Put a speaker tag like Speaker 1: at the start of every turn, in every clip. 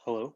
Speaker 1: Hello.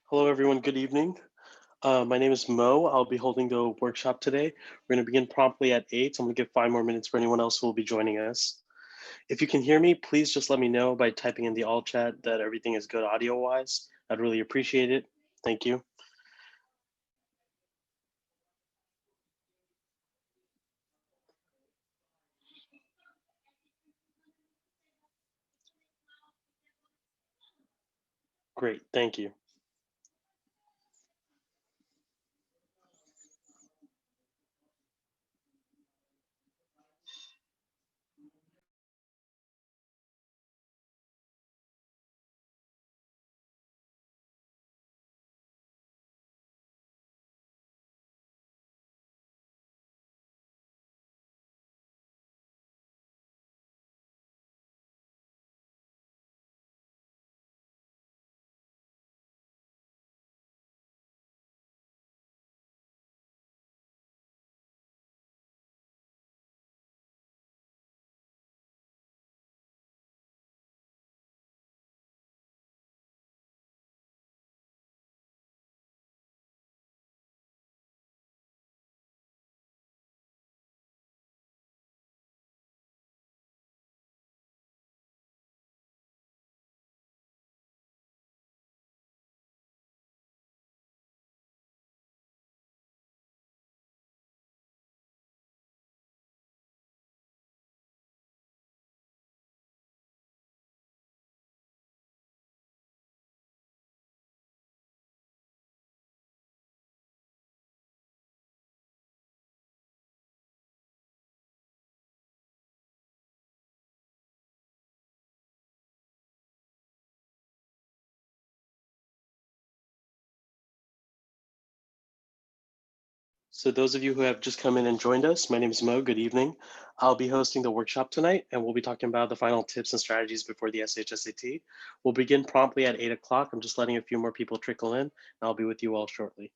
Speaker 1: Hello, everyone. Good evening. My name is Mo. I'll be holding the workshop today. We're going to begin promptly at 8. So I'm going to give 5 more minutes for anyone else who will be joining us. If you can hear me, please just let me know by typing in the all chat that everything is good audio-wise. I'd really appreciate it. Thank you. Great. Thank you. So those of you who have just come in and joined us, my name is Mo. Good evening. I'll be hosting the workshop tonight, and we'll be talking about the final tips and strategies before the SHSAT. We'll begin promptly at 8 o'clock. I'm just letting a few more people trickle in, and I'll be with you all shortly.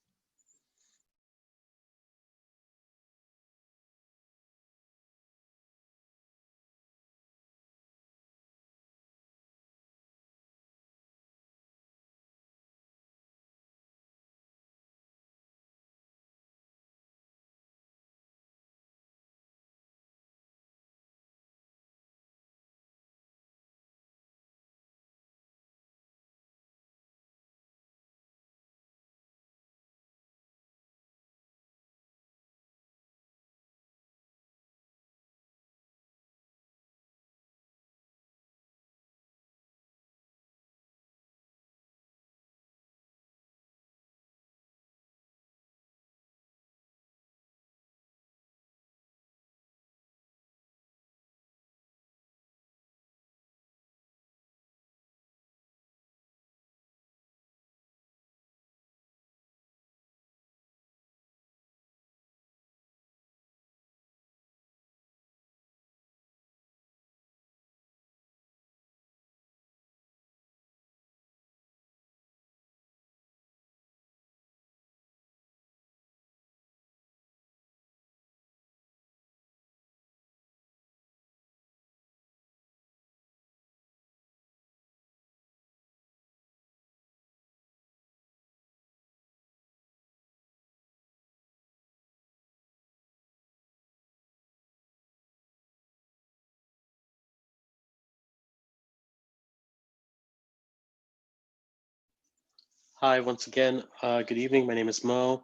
Speaker 1: Hi, once again. Good evening. My name is Mo.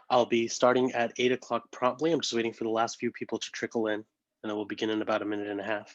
Speaker 1: I'll be starting at 8 o'clock promptly. I'm just waiting for the last few people to trickle in, and it will begin in about a minute and a half.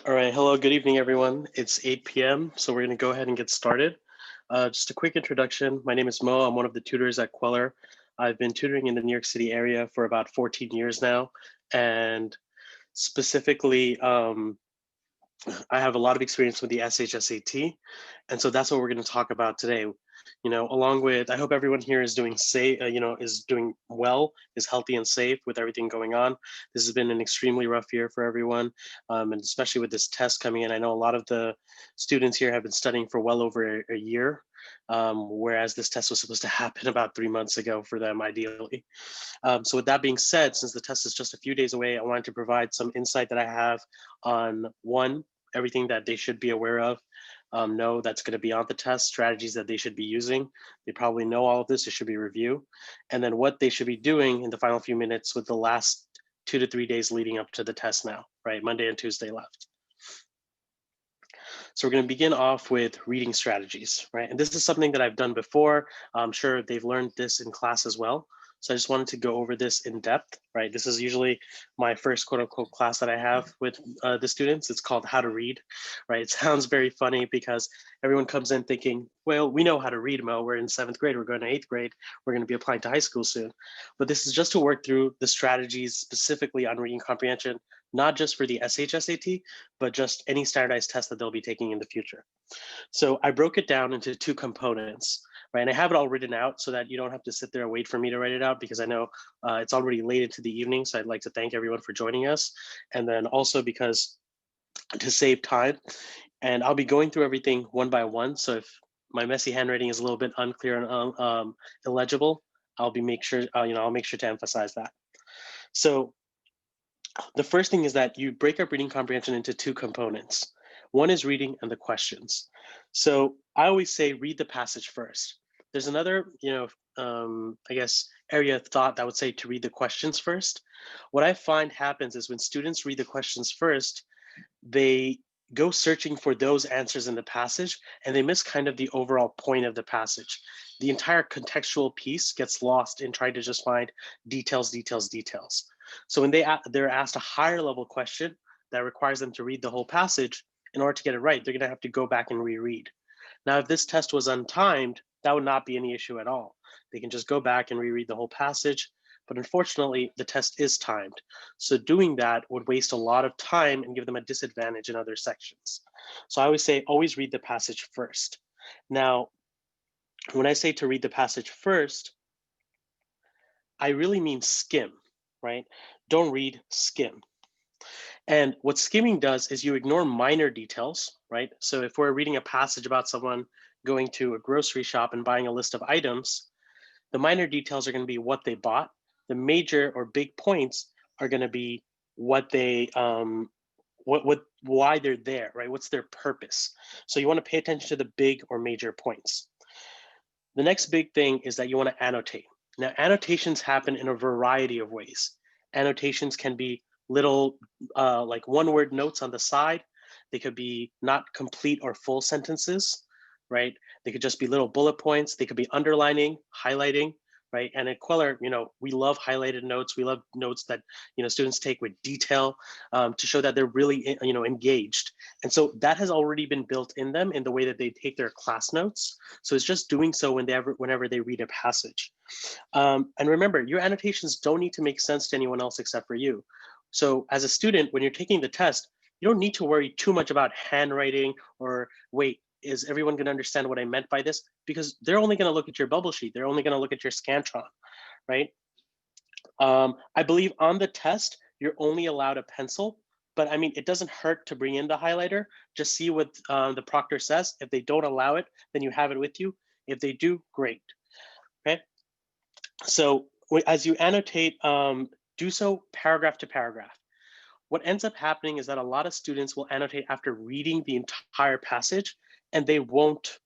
Speaker 1: All right, hello, good evening, everyone. It's 8 p.m., so we're going to go ahead and get started. Just a quick introduction. My name is Mo. I'm one of the tutors at Kweller. I've been tutoring in the New York City area for about 14 years now, and specifically, I have a lot of experience with the SHSAT, and so that's what we're going to talk about today. Along with, I hope everyone here is doing safe, is doing well, is healthy and safe with everything going on. This has been an extremely rough year for everyone, and especially with this test coming in. I know a lot of the students here have been studying for well over a year, whereas this test was supposed to happen about 3 months ago for them, ideally. So with that being said, since the test is just a few days away, I wanted to provide some insight that I have on one, everything that they should be aware of, know that's going to be on the test, strategies that they should be using. They probably know all of this, it should be review. And then what they should be doing in the final few minutes with the last 2 to 3 days leading up to the test now, right? Monday and Tuesday left. So we're going to begin off with reading strategies, right? And this is something that I've done before. I'm sure they've learned this in class as well. So I just wanted to go over this in depth, right? This is usually my first quote unquote class that I have with the students. It's called How to Read, right? It sounds very funny because everyone comes in thinking, well, we know how to read, Mo. We're in 7th grade, we're going to 8th grade, we're going to be applying to high school soon. But this is just to work through the strategies specifically on reading comprehension, not just for the SHSAT, but just any standardized test that they'll be taking in the future. So I broke it down into 2 components, right? And I have it all written out so that you don't have to sit there and wait for me to write it out, because I know it's already late into the evening. So I'd like to thank everyone for joining us. And then also because to save time, and I'll be going through everything one by one. So if my messy handwriting is a little bit unclear and illegible, I'll make sure to emphasize that. So the first thing is that you break up reading comprehension into 2 components. One is reading and the questions. So I always say read the passage first. There's another, I guess, area of thought that would say to read the questions first. What I find happens is when students read the questions first, they go searching for those answers in the passage and they miss kind of the overall point of the passage. The entire contextual piece gets lost in trying to just find details, details, details. So when they're asked a higher level question that requires them to read the whole passage, in order to get it right, they're going to have to go back and reread. Now, if this test was untimed, that would not be any issue at all. They can just go back and reread the whole passage. But unfortunately, the test is timed. So doing that would waste a lot of time and give them a disadvantage in other sections. So I always say, always read the passage first. Now, when I say to read the passage first, I really mean skim, right? Don't read, skim. And what skimming does is you ignore minor details, right? So if we're reading a passage about someone going to a grocery shop and buying a list of items, the minor details are going to be what they bought. The major or big points are going to be what they why they're there, right? What's their purpose? So you want to pay attention to the big or major points. The next big thing is that you want to annotate. Now, annotations happen in a variety of ways. Annotations can be little like one-word notes on the side. They could be not complete or full sentences, right? They could just be little bullet points. They could be underlining, highlighting, right? And at Kweller, we love highlighted notes. We love notes that students take with detail to show that they're really engaged. And so that has already been built in them in the way that they take their class notes. So it's just doing so whenever they read a passage. And remember, your annotations don't need to make sense to anyone else except for you. So as a student, when you're taking the test, you don't need to worry too much about handwriting or wait, is everyone going to understand what I meant by this? Because they're only going to look at your bubble sheet. They're only going to look at your Scantron, right? I believe on the test, you're only allowed a pencil, but I mean, it doesn't hurt to bring in the highlighter. Just see what the proctor says. If they don't allow it, then you have it with you. If they do, great, okay? So as you annotate, do so paragraph to paragraph. What ends up happening is that a lot of students will annotate after reading the entire passage and they won't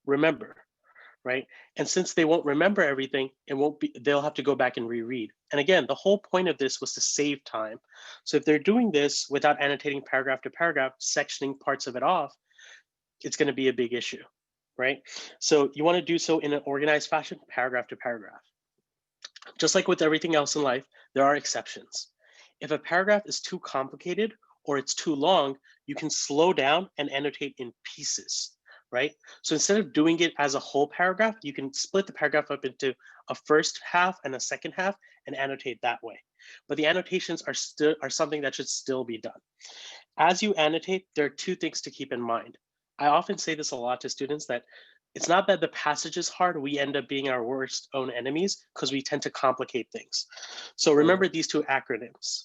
Speaker 1: remember, right? And since they won't remember everything, they'll have to go back and reread. And again, the whole point of this was to save time. So if they're doing this without annotating paragraph to paragraph, sectioning parts of it off, it's going to be a big issue, right? So you want to do so in an organized fashion, paragraph to paragraph. Just like with everything else in life, there are exceptions. If a paragraph is too complicated or it's too long, you can slow down and annotate in pieces, right? So instead of doing it as a whole paragraph, you can split the paragraph up into a first half and a second half and annotate that way. But the annotations are something that should still be done. As you annotate, there are two things to keep in mind. I often say this a lot to students that it's not that the passage is hard, we end up being our worst own enemies because we tend to complicate things. So remember these two acronyms.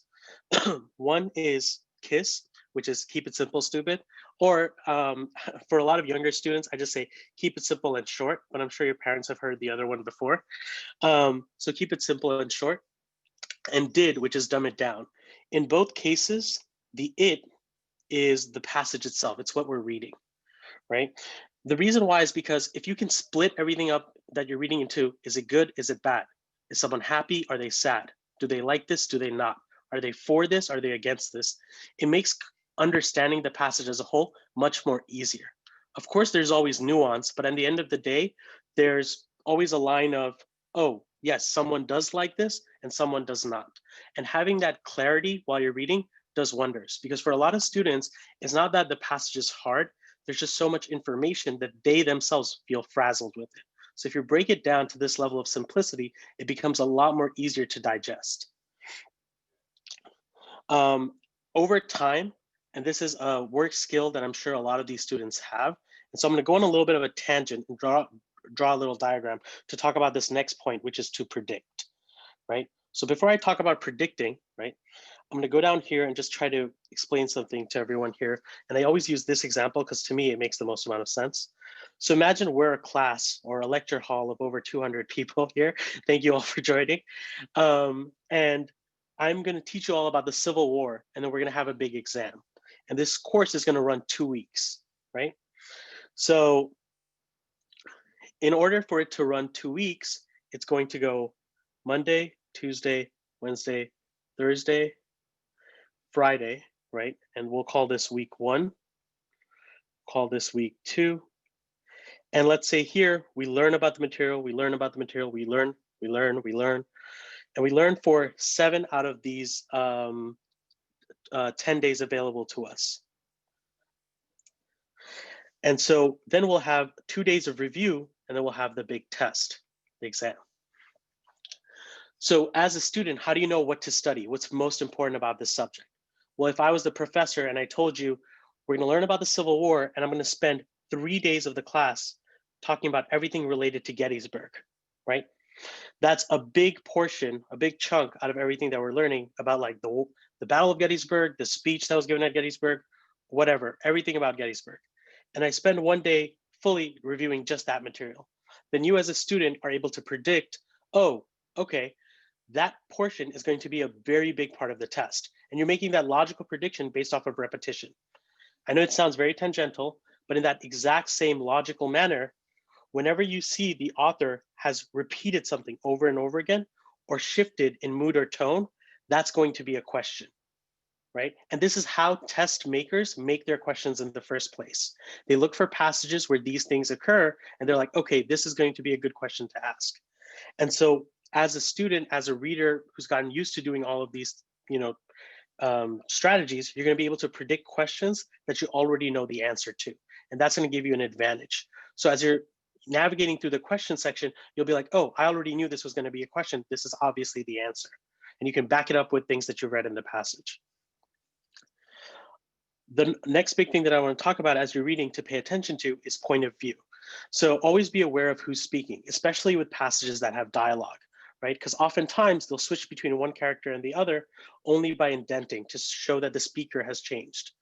Speaker 1: One is KISS, which is keep it simple, stupid. Or for a lot of younger students, I just say keep it simple and short, but I'm sure your parents have heard the other one before. So keep it simple and short. And DID, which is dumb it down. In both cases, the it is the passage itself. It's what we're reading, right? The reason why is because if you can split everything up that you're reading into, is it good? Is it bad? Is someone happy? Are they sad? Do they like this? Do they not? Are they for this? Are they against this? It makes understanding the passage as a whole much more easier. Of course, there's always nuance, but at the end of the day, there's always a line of, oh, yes, someone does like this and someone does not. And having that clarity while you're reading does wonders, because for a lot of students, it's not that the passage is hard, there's just so much information that they themselves feel frazzled with it. So if you break it down to this level of simplicity, it becomes a lot more easier to digest. Over time, and this is a work skill that I'm sure a lot of these students have, and so I'm going to go on a little bit of a tangent and draw a little diagram to talk about this next point, which is to predict, right? So before I talk about predicting, right, I'm going to go down here and just try to explain something to everyone here. And I always use this example because to me, it makes the most amount of sense. So imagine we're a class or a lecture hall of over 200 people here. Thank you all for joining. And I'm going to teach you all about the Civil War, and then we're going to have a big exam. And this course is going to run 2 weeks, right? So in order for it to run 2 weeks, it's going to go Monday, Tuesday, Wednesday, Thursday, Friday, right? And we'll call this week 1, call this week 2. And let's say here, we learn about the material, we learn about the material, we learn, and we learn for 7 out of these 10 days available to us. And so then we'll have 2 days of review, and then we'll have the big test, the exam. So as a student, how do you know what to study? What's most important about this subject? Well, if I was the professor and I told you, we're going to learn about the Civil War, and I'm going to spend 3 days of the class talking about everything related to Gettysburg, right? That's a big portion, a big chunk out of everything that we're learning about, like the Battle of Gettysburg, the speech that was given at Gettysburg, whatever, everything about Gettysburg. And I spend 1 day fully reviewing just that material. Then you as a student are able to predict, oh, okay, that portion is going to be a very big part of the test. And you're making that logical prediction based off of repetition. I know it sounds very tangential, but in that exact same logical manner, whenever you see the author has repeated something over and over again or shifted in mood or tone, that's going to be a question, right? And this is how test makers make their questions in the first place. They look for passages where these things occur, and they're like, okay, this is going to be a good question to ask. And so as a student, as a reader who's gotten used to doing all of these, strategies, you're going to be able to predict questions that you already know the answer to. And that's going to give you an advantage. So as you're navigating through the question section, you'll be like, oh, I already knew this was going to be a question. This is obviously the answer. And you can back it up with things that you've read in the passage. The next big thing that I want to talk about as you're reading to pay attention to is point of view. So always be aware of who's speaking, especially with passages that have dialogue, right? Because oftentimes they'll switch between one character and the other only by indenting to show that the speaker has changed.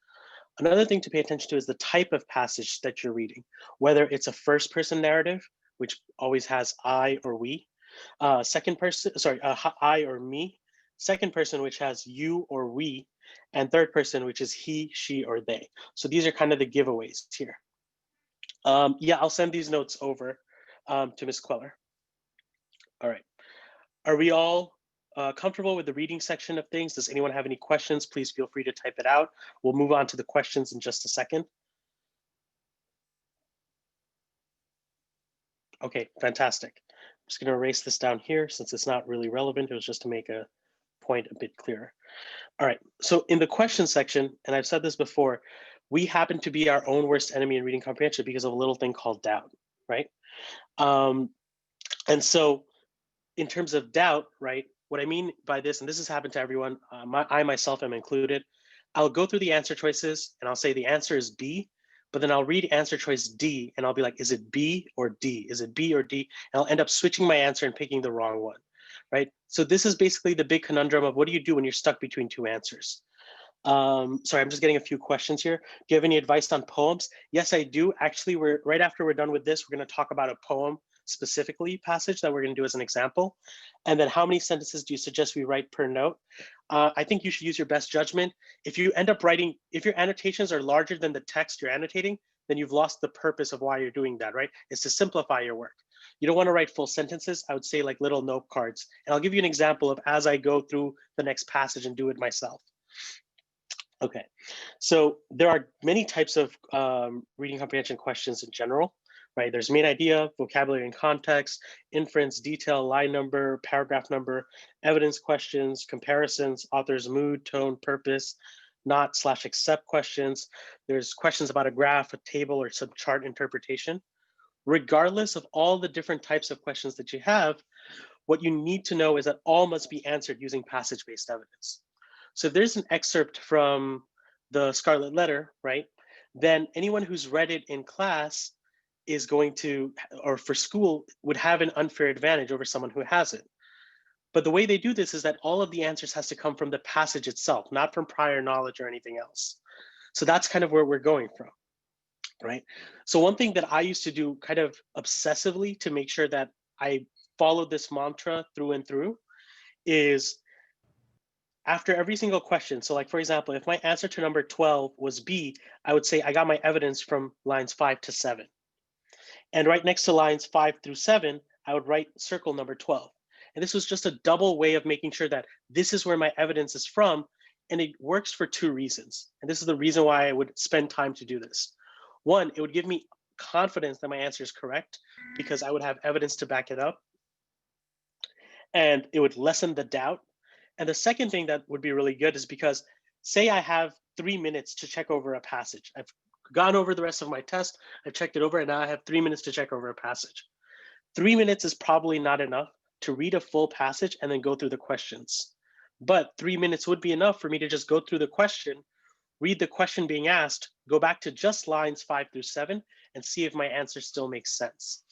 Speaker 1: Another thing to pay attention to is the type of passage that you're reading, whether it's a first person narrative, which always has I or we, second person, I or me, second person, which has you or we, and third person, which is he, she, or they. So these are kind of the giveaways here. Yeah, I'll send these notes over to Ms. Kweller. All right. Are we all comfortable with the reading section of things? Does anyone have any questions? Please feel free to type it out. We'll move on to the questions in just a second. Okay, fantastic. I'm just going to erase this down here since it's not really relevant. It was just to make a point a bit clearer. All right, so in the question section, and I've said this before, we happen to be our own worst enemy in reading comprehension because of a little thing called doubt, right? And so in terms of doubt, right, what I mean by this, and this has happened to everyone, I myself am included, I'll go through the answer choices and I'll say the answer is B, but then I'll read answer choice D and I'll be like, is it B or D? Is it B or D? And I'll end up switching my answer and picking the wrong one, right? So this is basically the big conundrum of what do you do when you're stuck between two answers? Sorry, I'm just getting a few questions here. Do you have any advice on poems? Yes, I do. Actually, right after we're done with this, we're going to talk about a poem specifically passage that we're going to do as an example. And then how many sentences do you suggest we write per note? I think you should use your best judgment. If you end up writing, if your annotations are larger than the text you're annotating, then you've lost the purpose of why you're doing that, right? It's to simplify your work. You don't want to write full sentences. I would say like little note cards. And I'll give you an example of as I go through the next passage and do it myself. Okay, so there are many types of reading comprehension questions in general, right? There's main idea, vocabulary and context, inference, detail, line number, paragraph number, evidence questions, comparisons, author's mood, tone, purpose, not/except questions. There's questions about a graph, a table, or some chart interpretation. Regardless of all the different types of questions that you have, what you need to know is that all must be answered using passage-based evidence. So if there's an excerpt from the Scarlet Letter, right, then anyone who's read it in class is going to, or for school, would have an unfair advantage over someone who hasn't. But the way they do this is that all of the answers has to come from the passage itself, not from prior knowledge or anything else. So that's kind of where we're going from, right? So one thing that I used to do kind of obsessively to make sure that I followed this mantra through and through is after every single question. So like, for example, if my answer to number 12 was B, I would say I got my evidence from lines 5 to 7. And right next to lines 5 through 7, I would write circle number 12. And this was just a double way of making sure that this is where my evidence is from. And it works for two reasons. And this is the reason why I would spend time to do this. One, it would give me confidence that my answer is correct because I would have evidence to back it up. And it would lessen the doubt. And the second thing that would be really good is because say I have 3 minutes to check over a passage. I've gone over the rest of my test, I checked it over, and now I have 3 minutes to check over a passage. 3 minutes is probably not enough to read a full passage and then go through the questions. But 3 minutes would be enough for me to just go through the question, read the question being asked, go back to just lines 5 through 7, and see if my answer still makes sense.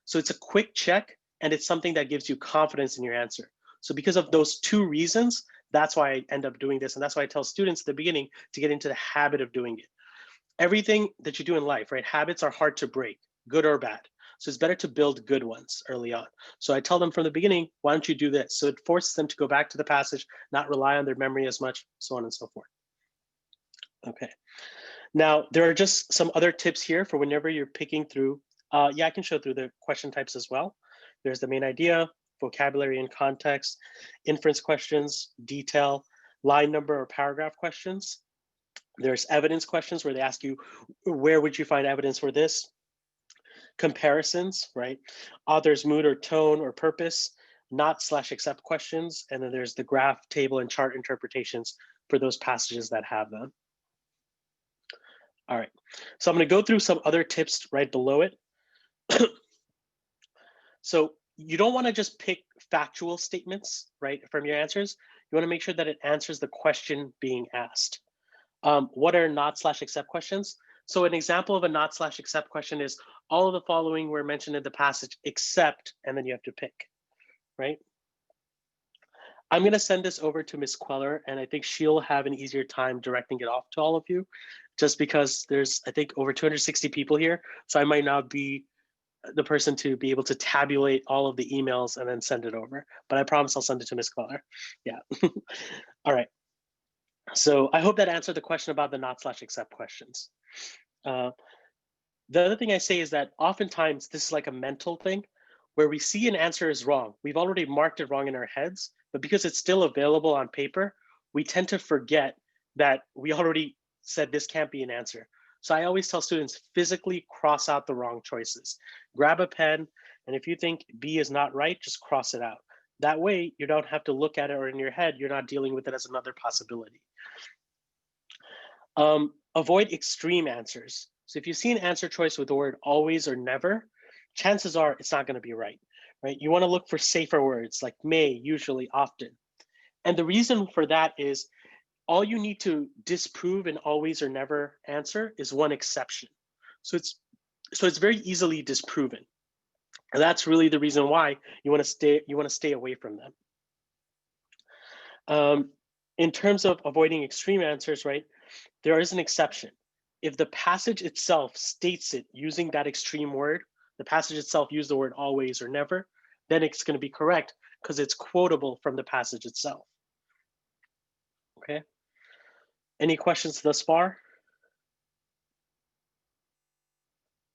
Speaker 1: So it's a quick check, and it's something that gives you confidence in your answer. So because of those two reasons, that's why I end up doing this. And that's why I tell students at the beginning to get into the habit of doing it. Everything that you do in life, right? Habits are hard to break, good or bad. So it's better to build good ones early on. So I tell them from the beginning, why don't you do this? So it forces them to go back to the passage, not rely on their memory as much, so on and so forth. Okay. Now, there are just some other tips here for whenever you're picking through. Yeah, I can show through the question types as well. There's the main idea, vocabulary and context, inference questions, detail, line number or paragraph questions. There's evidence questions where they ask you, where would you find evidence for this? Comparisons, right? Author's mood or tone or purpose, not/except questions. And then there's the graph, table, and chart interpretations for those passages that have them. All right, so I'm going to go through some other tips right below it. So you don't want to just pick factual statements, right, from your answers. You want to make sure that it answers the question being asked. What are not/except questions? So an example of a not/except question is all of the following were mentioned in the passage except, and then you have to pick, right? I'm going to send this over to Ms. Kweller, and I think she'll have an easier time directing it off to all of you, just because there's, I think, over 260 people here. So I might not be the person to be able to tabulate all of the emails and then send it over, but I promise I'll send it to Ms. Kweller. Yeah. All right. So I hope that answered the question about the not/except questions. The other thing I say is that oftentimes this is like a mental thing where we see an answer is wrong. We've already marked it wrong in our heads, but because it's still available on paper, we tend to forget that we already said this can't be an answer. So I always tell students, physically cross out the wrong choices. Grab a pen, and if you think B is not right, just cross it out. That way, you don't have to look at it, or in your head, you're not dealing with it as another possibility. Avoid extreme answers. So if you see an answer choice with the word always or never, chances are it's not going to be right, right? You want to look for safer words like may, usually, often. And the reason for that is all you need to disprove an always or never answer is one exception. So it's very easily disproven. And that's really the reason why you want to stay away from them. In terms of avoiding extreme answers, right, there is an exception. If the passage itself states it using that extreme word, the passage itself used the word always or never, then it's going to be correct because it's quotable from the passage itself. Okay. Any questions thus far?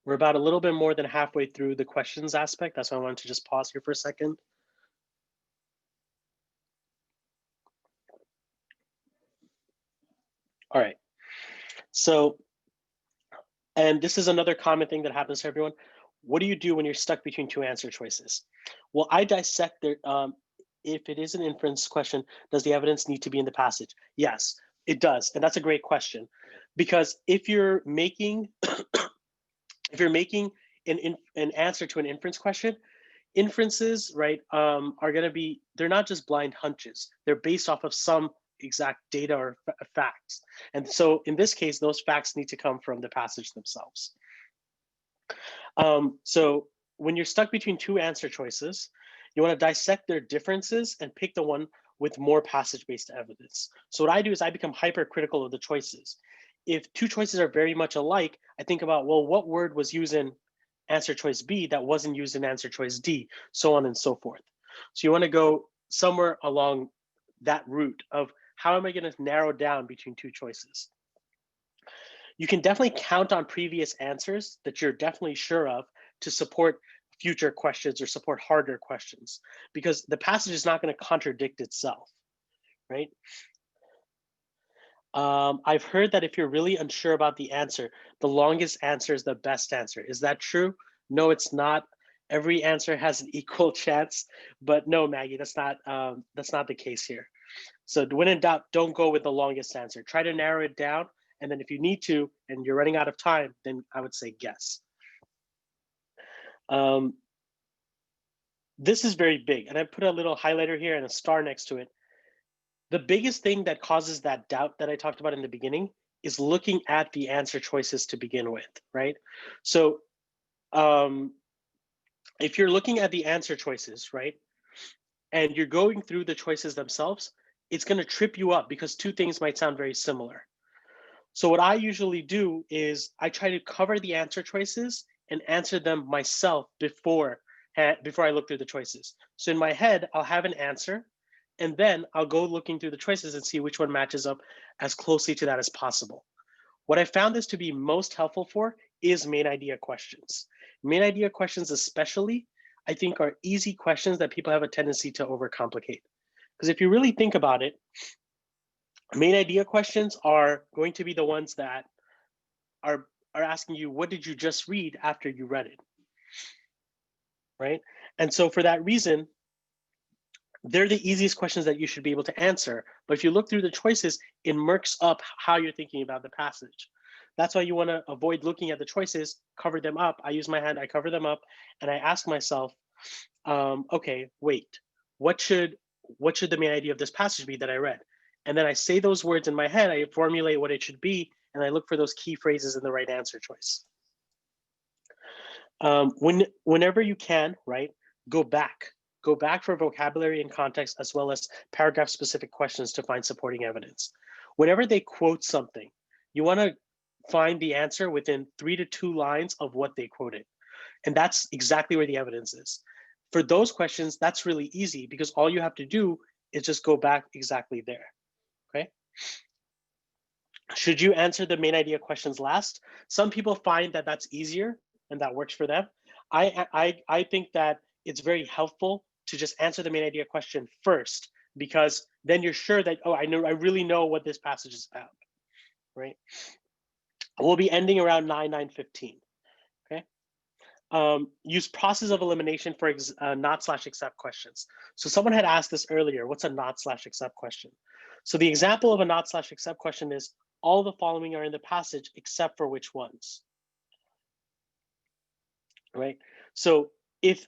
Speaker 1: We're about a little bit more than halfway through the questions aspect. That's why I wanted to just pause here for a second. All right. So, and this is another common thing that happens to everyone. What do you do when you're stuck between two answer choices? Well, I dissect their, if it is an inference question, does the evidence need to be in the passage? Yes, it does. And that's a great question. Because if you're making an answer to an inference question, inferences, right, are going to be, they're not just blind hunches. They're based off of some exact data or facts. And so in this case, those facts need to come from the passage themselves. So when you're stuck between two answer choices, you want to dissect their differences and pick the one with more passage-based evidence. So what I do is I become hypercritical of the choices. If two choices are very much alike, I think about, well, what word was used in answer choice B that wasn't used in answer choice D, so on and so forth. So you want to go somewhere along that route of how am I going to narrow down between two choices? You can definitely count on previous answers that you're definitely sure of to support future questions or support harder questions, because the passage is not going to contradict itself, right? I've heard that if you're really unsure about the answer, the longest answer is the best answer. Is that true? No, it's not. Every answer has an equal chance, but no, Maggie, that's not the case here. So when in doubt, don't go with the longest answer. Try to narrow it down, and then if you need to, and you're running out of time, then I would say guess. This is very big, and I put a little highlighter here and a star next to it. The biggest thing that causes that doubt that I talked about in the beginning is looking at the answer choices to begin with, right? So if you're looking at the answer choices, right, and you're going through the choices themselves, it's going to trip you up because two things might sound very similar. So what I usually do is I try to cover the answer choices and answer them myself before I look through the choices. So in my head, I'll have an answer, and then I'll go looking through the choices and see which one matches up as closely to that as possible. What I found this to be most helpful for is main idea questions. Main idea questions especially, I think, are easy questions that people have a tendency to overcomplicate. Because if you really think about it, main idea questions are going to be the ones that are asking you, what did you just read after you read it, right? And so for that reason, they're the easiest questions that you should be able to answer. But if you look through the choices, it murks up how you're thinking about the passage. That's why you want to avoid looking at the choices, cover them up. I use my hand, I cover them up, and I ask myself, okay, wait, what should the main idea of this passage be that I read? And then I say those words in my head, I formulate what it should be, and I look for those key phrases in the right answer choice. Whenever you can, right, go back for vocabulary and context, as well as paragraph specific questions to find supporting evidence. Whenever they quote something, you want to find the answer within 3 to 2 lines of what they quoted. And that's exactly where the evidence is. For those questions, that's really easy because all you have to do is just go back exactly there, okay? Should you answer the main idea questions last? Some people find that that's easier and that works for them. I think that it's very helpful to just answer the main idea question first, because then you're sure that, oh, I really know what this passage is about, right? We'll be ending around 9:15, okay? Use process of elimination for not/except questions. So someone had asked this earlier, what's a not/except question? So the example of a not/except question is, all the following are in the passage except for which ones, right? So if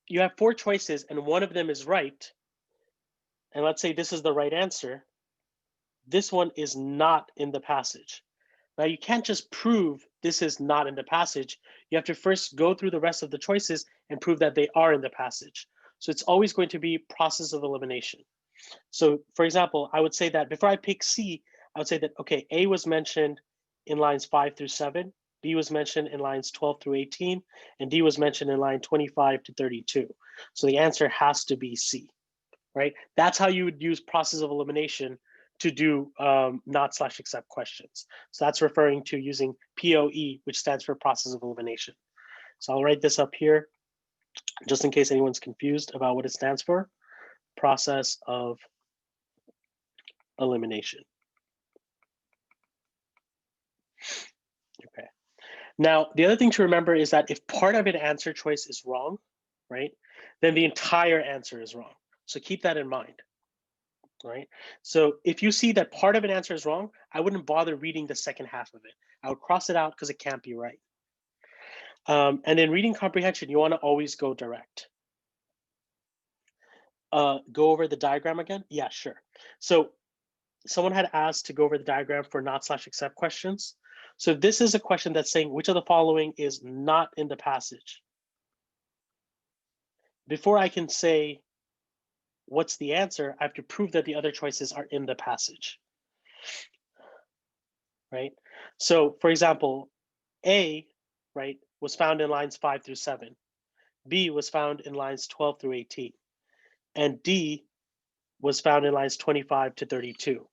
Speaker 1: you have 4 choices and one of them is right, and let's say this is the right answer, this one is not in the passage. Now you can't just prove this is not in the passage. You have to first go through the rest of the choices and prove that they are in the passage. So it's always going to be process of elimination. So for example, I would say that before I pick C, I would say that, okay, A was mentioned in lines 5 through 7, B was mentioned in lines 12 through 18, and D was mentioned in line 25 to 32. So the answer has to be C, right? That's how you would use process of elimination to do not/except questions. So that's referring to using POE, which stands for process of elimination. So I'll write this up here just in case anyone's confused about what it stands for. Process of elimination. Okay. Now, the other thing to remember is that if part of an answer choice is wrong, right, then the entire answer is wrong. So keep that in mind, right? So if you see that part of an answer is wrong, I wouldn't bother reading the second half of it. I would cross it out because it can't be right. And in reading comprehension, you want to always go direct. Go over the diagram again? Yeah, sure. So someone had asked to go over the diagram for not/except questions. So this is a question that's saying which of the following is not in the passage. Before I can say what's the answer, I have to prove that the other choices are in the passage, right? So for example, A, right, was found in lines 5 through 7. B was found in lines 12 through 18. And D was found in lines 25 to 32.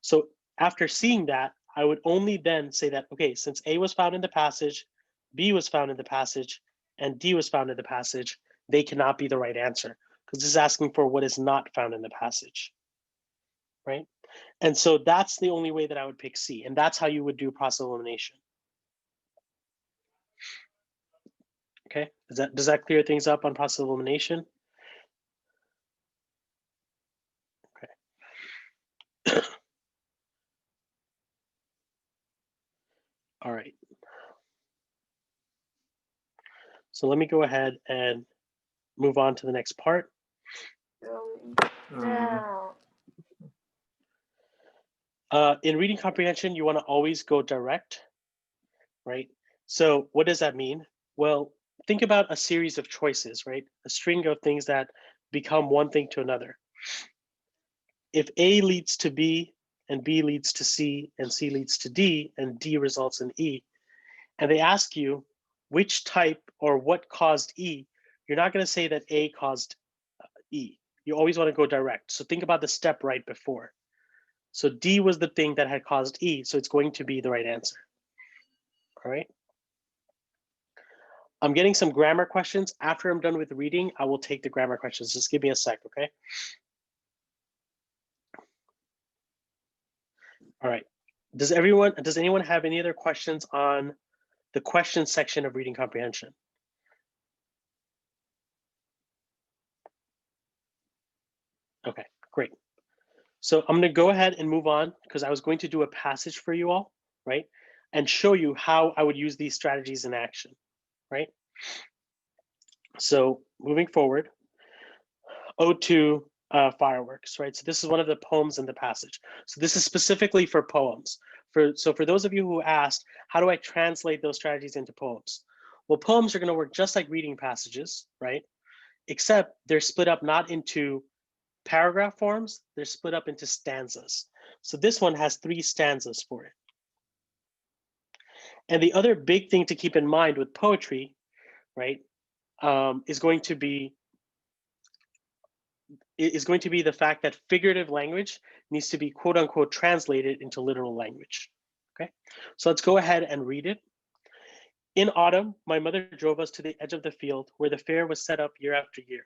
Speaker 1: So after seeing that, I would only then say that, okay, since A was found in the passage, B was found in the passage, and D was found in the passage, they cannot be the right answer, because this is asking for what is not found in the passage, right? And so that's the only way that I would pick C, and that's how you would do process elimination. Okay, does that clear things up on process elimination? Okay. All right. So let me go ahead and move on to the next part. In reading comprehension, you want to always go direct, right? So what does that mean? Well, think about a series of choices, right? A string of things that become one thing to another. If A leads to B, and B leads to C, and C leads to D, and D results in E, and they ask you, which type or what caused E, you're not going to say that A caused E. You always want to go direct. So think about the step right before. So D was the thing that had caused E, so it's going to be the right answer. All right. I'm getting some grammar questions. After I'm done with reading, I will take the grammar questions. Just give me a sec, okay? All right. Does anyone have any other questions on the question section of reading comprehension? Okay, great. So I'm going to go ahead and move on because I was going to do a passage for you all, right? And show you how I would use these strategies in action, right? So moving forward, Ode to Fireworks, right? So this is one of the poems in the passage. So this is specifically for poems. So for those of you who asked, how do I translate those strategies into poems? Well, poems are going to work just like reading passages, right? Except they're split up not into paragraph forms, they're split up into stanzas. So this one has 3 stanzas for it. And the other big thing to keep in mind with poetry, right, is going to be the fact that figurative language needs to be quote unquote translated into literal language. Okay, so let's go ahead and read it. In autumn, my mother drove us to the edge of the field where the fair was set up year after year.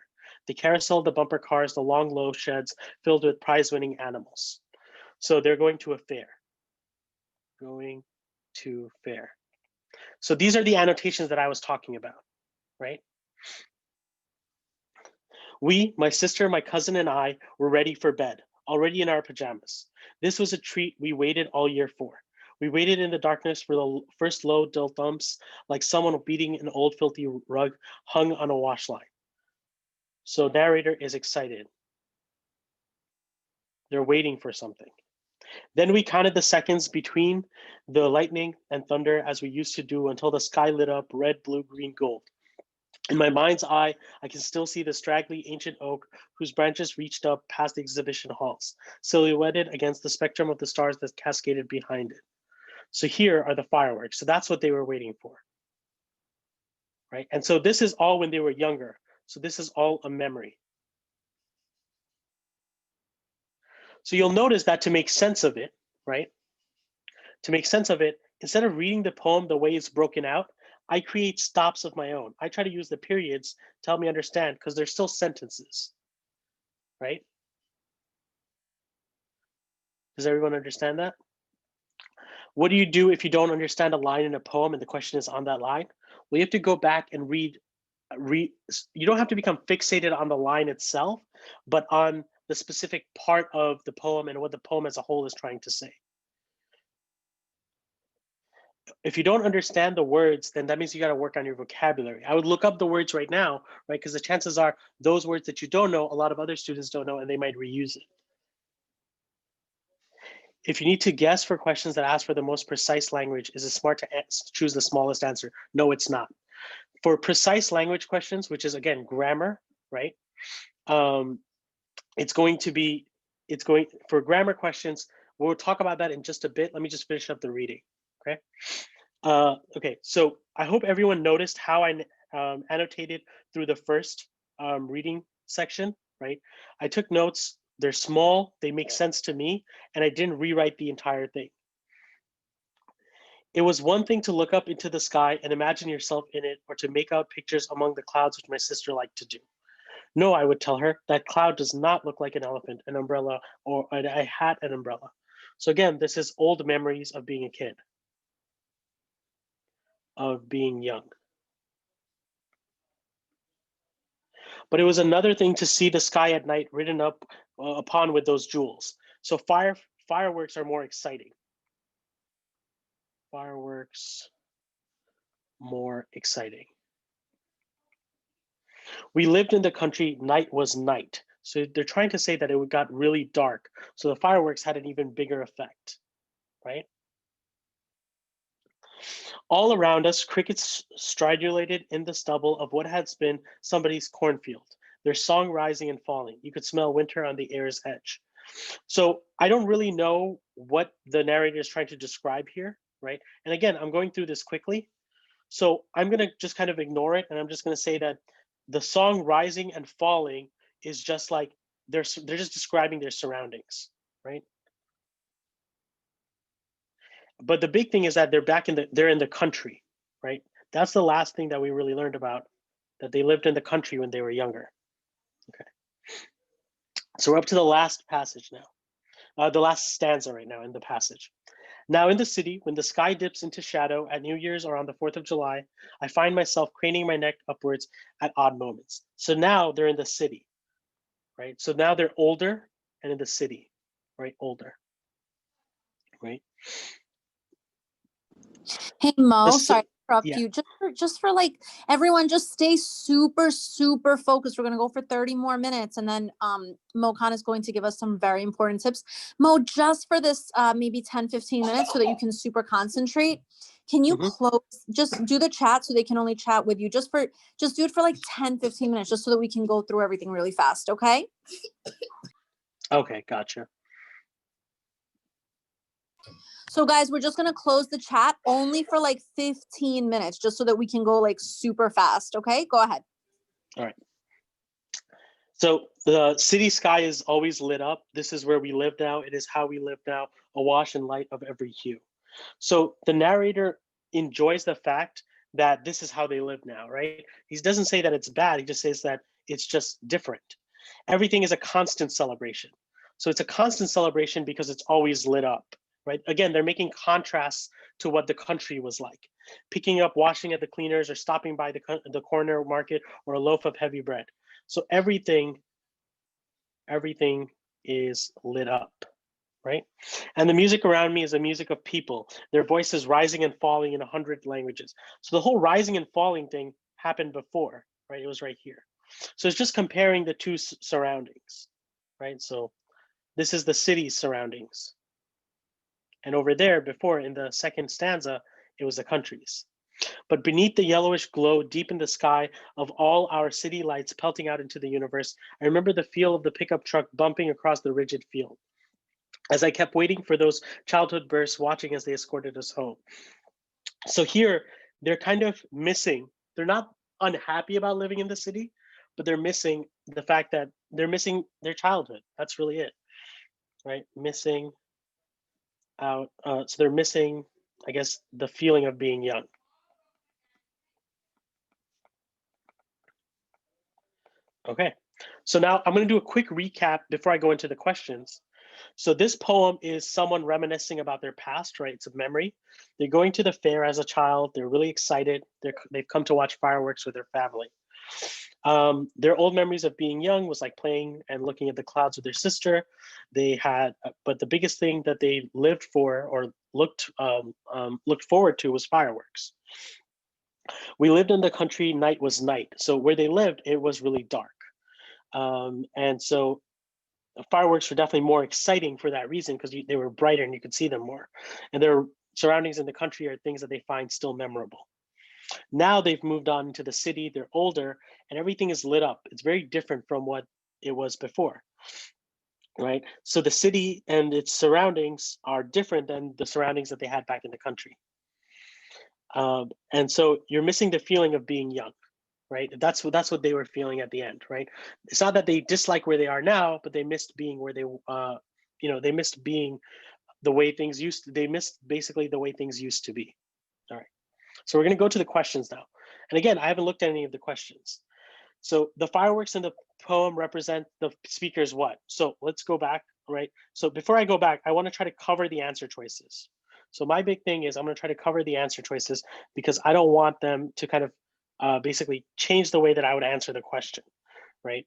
Speaker 1: The carousel, the bumper cars, the long low sheds filled with prize-winning animals. So they're going to a fair. Going to fair. So these are the annotations that I was talking about, right? We, my sister, my cousin, and I were ready for bed, already in our pajamas. This was a treat we waited all year for. We waited in the darkness for the first low dull thumps, like someone beating an old filthy rug hung on a wash line. So narrator is excited. They're waiting for something. Then we counted the seconds between the lightning and thunder as we used to do until the sky lit up red, blue, green, gold. In my mind's eye, I can still see the straggly ancient oak whose branches reached up past the exhibition halls, silhouetted against the spectrum of the stars that cascaded behind it. So here are the fireworks. So that's what they were waiting for, right? And so this is all when they were younger. So this is all a memory. So you'll notice that to make sense of it, right? To make sense of it, instead of reading the poem the way it's broken out, I create stops of my own. I try to use the periods to help me understand because they're still sentences, right? Does everyone understand that? What do you do if you don't understand a line in a poem and the question is on that line? Well, you have to go back and read. You don't have to become fixated on the line itself, but on the specific part of the poem and what the poem as a whole is trying to say. If you don't understand the words, then that means you got to work on your vocabulary. I would look up the words right now, right? Because the chances are those words that you don't know, a lot of other students don't know, and they might reuse it. If you need to guess for questions that ask for the most precise language, is it smart to choose the smallest answer? No, it's not. For precise language questions, which is again grammar, right? It's going for grammar questions. We'll talk about that in just a bit. Let me just finish up the reading, okay? Okay, so I hope everyone noticed how I annotated through the first reading section, right? I took notes. They're small, they make sense to me, and I didn't rewrite the entire thing. It was one thing to look up into the sky and imagine yourself in it, or to make out pictures among the clouds, which my sister liked to do. No, I would tell her, that cloud does not look like an elephant, an umbrella, or a hat and umbrella. So again, this is old memories of being a kid, of being young. But it was another thing to see the sky at night written up upon with those jewels. So fireworks are more exciting. Fireworks, more exciting. We lived in the country, night was night. So they're trying to say that it got really dark. So the fireworks had an even bigger effect, right? All around us, crickets stridulated in the stubble of what has been somebody's cornfield, their song rising and falling. You could smell winter on the air's edge. So I don't really know what the narrator is trying to describe here, right? And again, I'm going through this quickly. So I'm going to just kind of ignore it. And I'm just going to say that the song Rising and Falling is just like, they're just describing their surroundings, right? But the big thing is that they're in the country, right? That's the last thing that we really learned about, that they lived in the country when they were younger. Okay. So we're up to the last passage now, the last stanza right now in the passage. Now in the city, when the sky dips into shadow at New Year's or on the 4th of July, I find myself craning my neck upwards at odd moments. So now they're in the city, right? So now they're older and in the city, right? Older, right?
Speaker 2: Hey Mo,
Speaker 1: This,
Speaker 2: sorry to interrupt
Speaker 1: yeah.
Speaker 2: you. Just for like everyone, just stay super focused. We're gonna go for 30 more minutes, and then Mo Khan is going to give us some very important tips. Mo, just for this maybe 10-15 minutes, so that you can super concentrate. Can you close? Just do the chat so they can only chat with you. Just do it for like 10-15 minutes, just so that we can go through everything really fast. Okay.
Speaker 1: Okay, gotcha.
Speaker 2: So guys, we're just going to close the chat only for like 15 minutes, just so that we can go like super fast. Okay, go ahead.
Speaker 1: All right. So the city sky is always lit up. This is where we live now. It is how we live now, awash in light of every hue. So the narrator enjoys the fact that this is how they live now, right? He doesn't say that it's bad. He just says that it's just different. Everything is a constant celebration. So it's a constant celebration because it's always lit up, right? Again, they're making contrasts to what the country was like. Picking up washing at the cleaners, or stopping by the corner market, or a loaf of heavy bread. So everything is lit up, right? And the music around me is the music of people, their voices rising and falling in 100 languages. So the whole rising and falling thing happened before, right? It was right here. So it's just comparing the two surroundings, right? So this is the city's surroundings. And over there before, in the second stanza, it was the country's. But beneath the yellowish glow deep in the sky of all our city lights pelting out into the universe, I remember the feel of the pickup truck bumping across the rigid field as I kept waiting for those childhood bursts, watching as they escorted us home. So here, they're kind of missing, they're not unhappy about living in the city, but they're missing the fact that they're missing their childhood. That's really it, right? Missing out. So they're missing, I guess, the feeling of being young. Okay, so now I'm going to do a quick recap before I go into the questions. So this poem is someone reminiscing about their past, right? It's a memory. They're going to the fair as a child. They're really excited. They've come to watch fireworks with their family. Their old memories of being young was like playing and looking at the clouds with their sister. They had, but the biggest thing that they lived for, or looked forward to, was fireworks. We lived in the country, night was night. So where they lived, it was really dark. And so fireworks were definitely more exciting for that reason, because they were brighter and you could see them more. And their surroundings in the country are things that they find still memorable. Now they've moved on to the city, they're older, and everything is lit up. It's very different from what it was before, right? So the city and its surroundings are different than the surroundings that they had back in the country. And so you're missing the feeling of being young, right? That's what they were feeling at the end, right? It's not that they dislike where they are now, but they missed being where they, they missed being the way things used to. They missed basically the way things used to be. All right. So we're going to go to the questions now. And again, I haven't looked at any of the questions. So the fireworks in the poem represent the speaker's what? So let's go back, right? So before I go back, I want to try to cover the answer choices. So my big thing is I'm going to try to cover the answer choices, because I don't want them to kind of basically change the way that I would answer the question, right?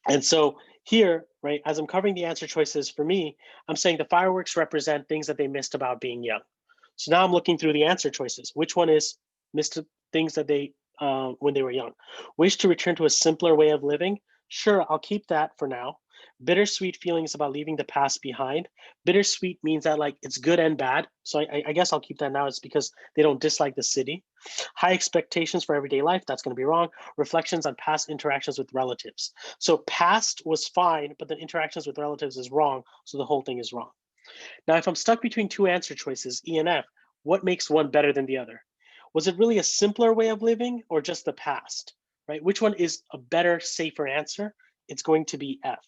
Speaker 1: And so here, right, as I'm covering the answer choices, for me, I'm saying the fireworks represent things that they missed about being young. So now I'm looking through the answer choices. Which one is missed things that they, when they were young? Wish to return to a simpler way of living? Sure, I'll keep that for now. Bittersweet feelings about leaving the past behind. Bittersweet means that like it's good and bad. So I guess I'll keep that now. It's because they don't dislike the city. High expectations for everyday life. That's going to be wrong. Reflections on past interactions with relatives. So past was fine, but the interactions with relatives is wrong. So the whole thing is wrong. Now, if I'm stuck between two answer choices, E and F, what makes one better than the other? Was it really a simpler way of living or just the past, right? Which one is a better, safer answer? It's going to be F,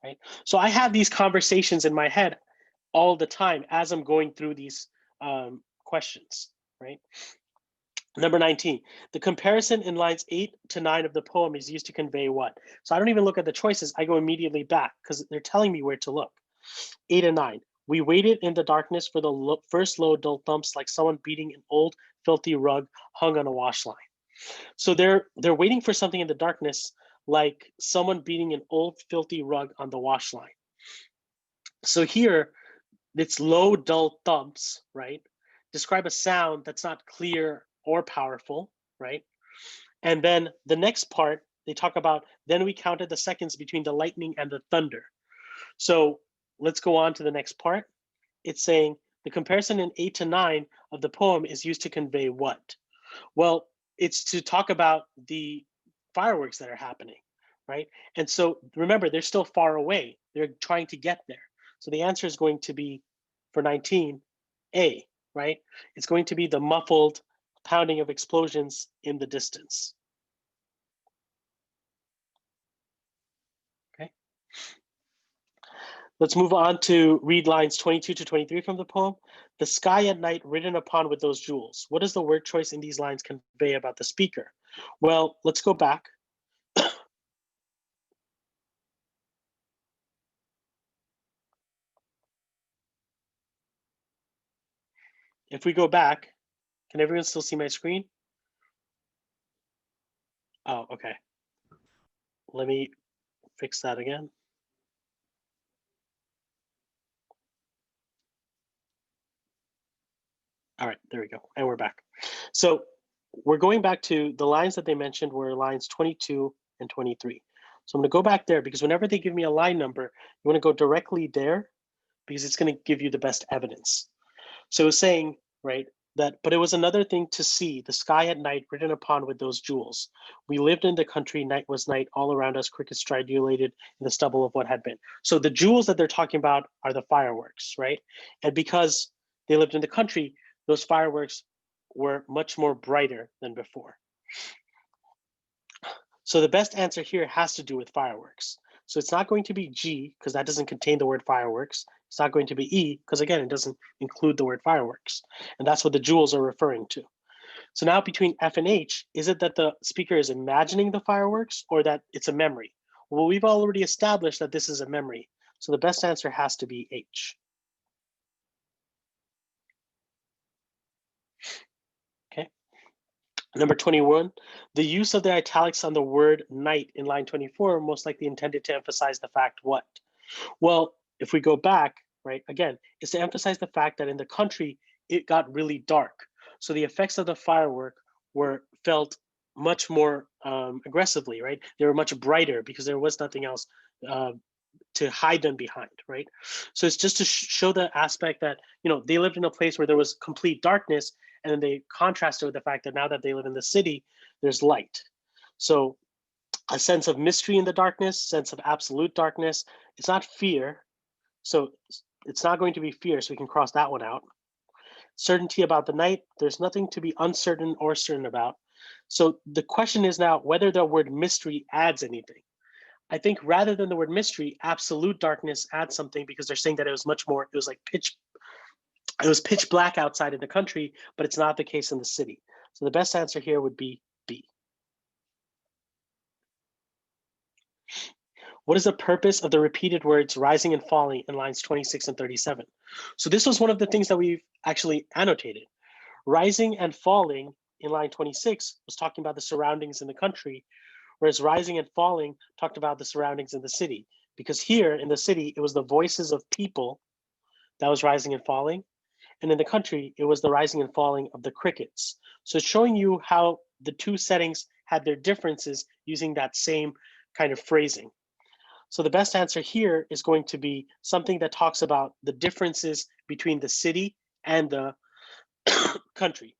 Speaker 1: right? So I have these conversations in my head all the time as I'm going through these questions, right? Number 19, the comparison in lines 8 to 9 of the poem is used to convey what? So I don't even look at the choices. I go immediately back because they're telling me where to look. 8 and 9. We waited in the darkness for the first low dull thumps like someone beating an old filthy rug hung on a wash line. So they're waiting for something in the darkness like someone beating an old filthy rug on the wash line. So here, it's low dull thumps, right? Describe a sound that's not clear or powerful, right? And then the next part, they talk about, then we counted the seconds between the lightning and the thunder. So let's go on to the next part. It's saying the comparison in 8 to 9 of the poem is used to convey what? Well, it's to talk about the fireworks that are happening, right? And so remember, they're still far away. They're trying to get there. So the answer is going to be, for 19, A, right? It's going to be the muffled pounding of explosions in the distance. Okay. Let's move on to read lines 22 to 23 from the poem. The sky at night written upon with those jewels. What does the word choice in these lines convey about the speaker? Well, let's go back. If we go back, can everyone still see my screen? Oh, okay. Let me fix that again. All right, there we go. And we're back. So we're going back to the lines that they mentioned were lines 22 and 23. So I'm going to go back there because whenever they give me a line number, you want to go directly there because it's going to give you the best evidence. So it's saying, right, that, but it was another thing to see the sky at night written upon with those jewels. We lived in the country, night was night, all around us, crickets stridulated in the stubble of what had been. So the jewels that they're talking about are the fireworks, right? And because they lived in the country, those fireworks were much more brighter than before. So the best answer here has to do with fireworks. So it's not going to be G because that doesn't contain the word fireworks. It's not going to be E because again, it doesn't include the word fireworks. And that's what the jewels are referring to. So now between F and H, is it that the speaker is imagining the fireworks or that it's a memory? Well, we've already established that this is a memory. So the best answer has to be H. Okay. Number 21, the use of the italics on the word night in line 24 most likely intended to emphasize the fact what? Well, if we go back, right, again, it's to emphasize the fact that in the country, it got really dark. So the effects of the firework were felt much more aggressively, right? They were much brighter because there was nothing else to hide them behind, right? So it's just to show the aspect that, you know, they lived in a place where there was complete darkness, and then they contrasted with the fact that now that they live in the city, there's light. So a sense of mystery in the darkness, sense of absolute darkness. It's not fear. So it's not going to be fear. So we can cross that one out. Certainty about the night. There's nothing to be uncertain or certain about. So the question is now whether the word mystery adds anything. I think rather than the word mystery, absolute darkness adds something because they're saying that it was much more, it was like it was pitch black outside in the country, but it's not the case in the city. So the best answer here would be B. What is the purpose of the repeated words rising and falling in lines 26 and 37? So this was one of the things that we've actually annotated. Rising and falling in line 26 was talking about the surroundings in the country, whereas rising and falling talked about the surroundings in the city. Because here in the city, it was the voices of people that was rising and falling. And in the country, it was the rising and falling of the crickets. So it's showing you how the two settings had their differences using that same kind of phrasing. So the best answer here is going to be something that talks about the differences between the city and the country.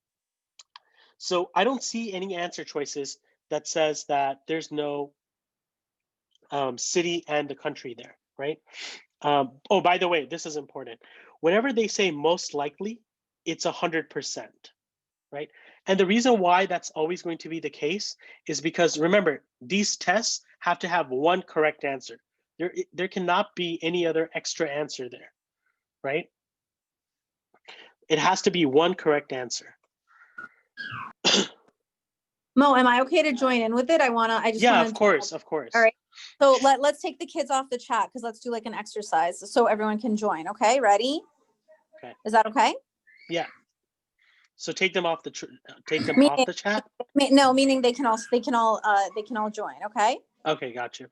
Speaker 1: So I don't see any answer choices that says that there's no city and the country there, right? Oh, by the way, this is important. Whenever they say most likely, it's 100%, right? And the reason why that's always going to be the case is because, remember, these tests have to have one correct answer. There cannot be any other extra answer there, right? It has to be one correct answer.
Speaker 2: Mo, am I okay to join in with it?
Speaker 1: Yeah, of course.
Speaker 2: All right. So let's take the kids off the chat because let's do like an exercise so everyone can join. Okay, ready?
Speaker 1: Okay.
Speaker 2: Is that okay?
Speaker 1: Yeah. So take them off the chat.
Speaker 2: No, meaning they can all join. Okay.
Speaker 1: Okay, got you.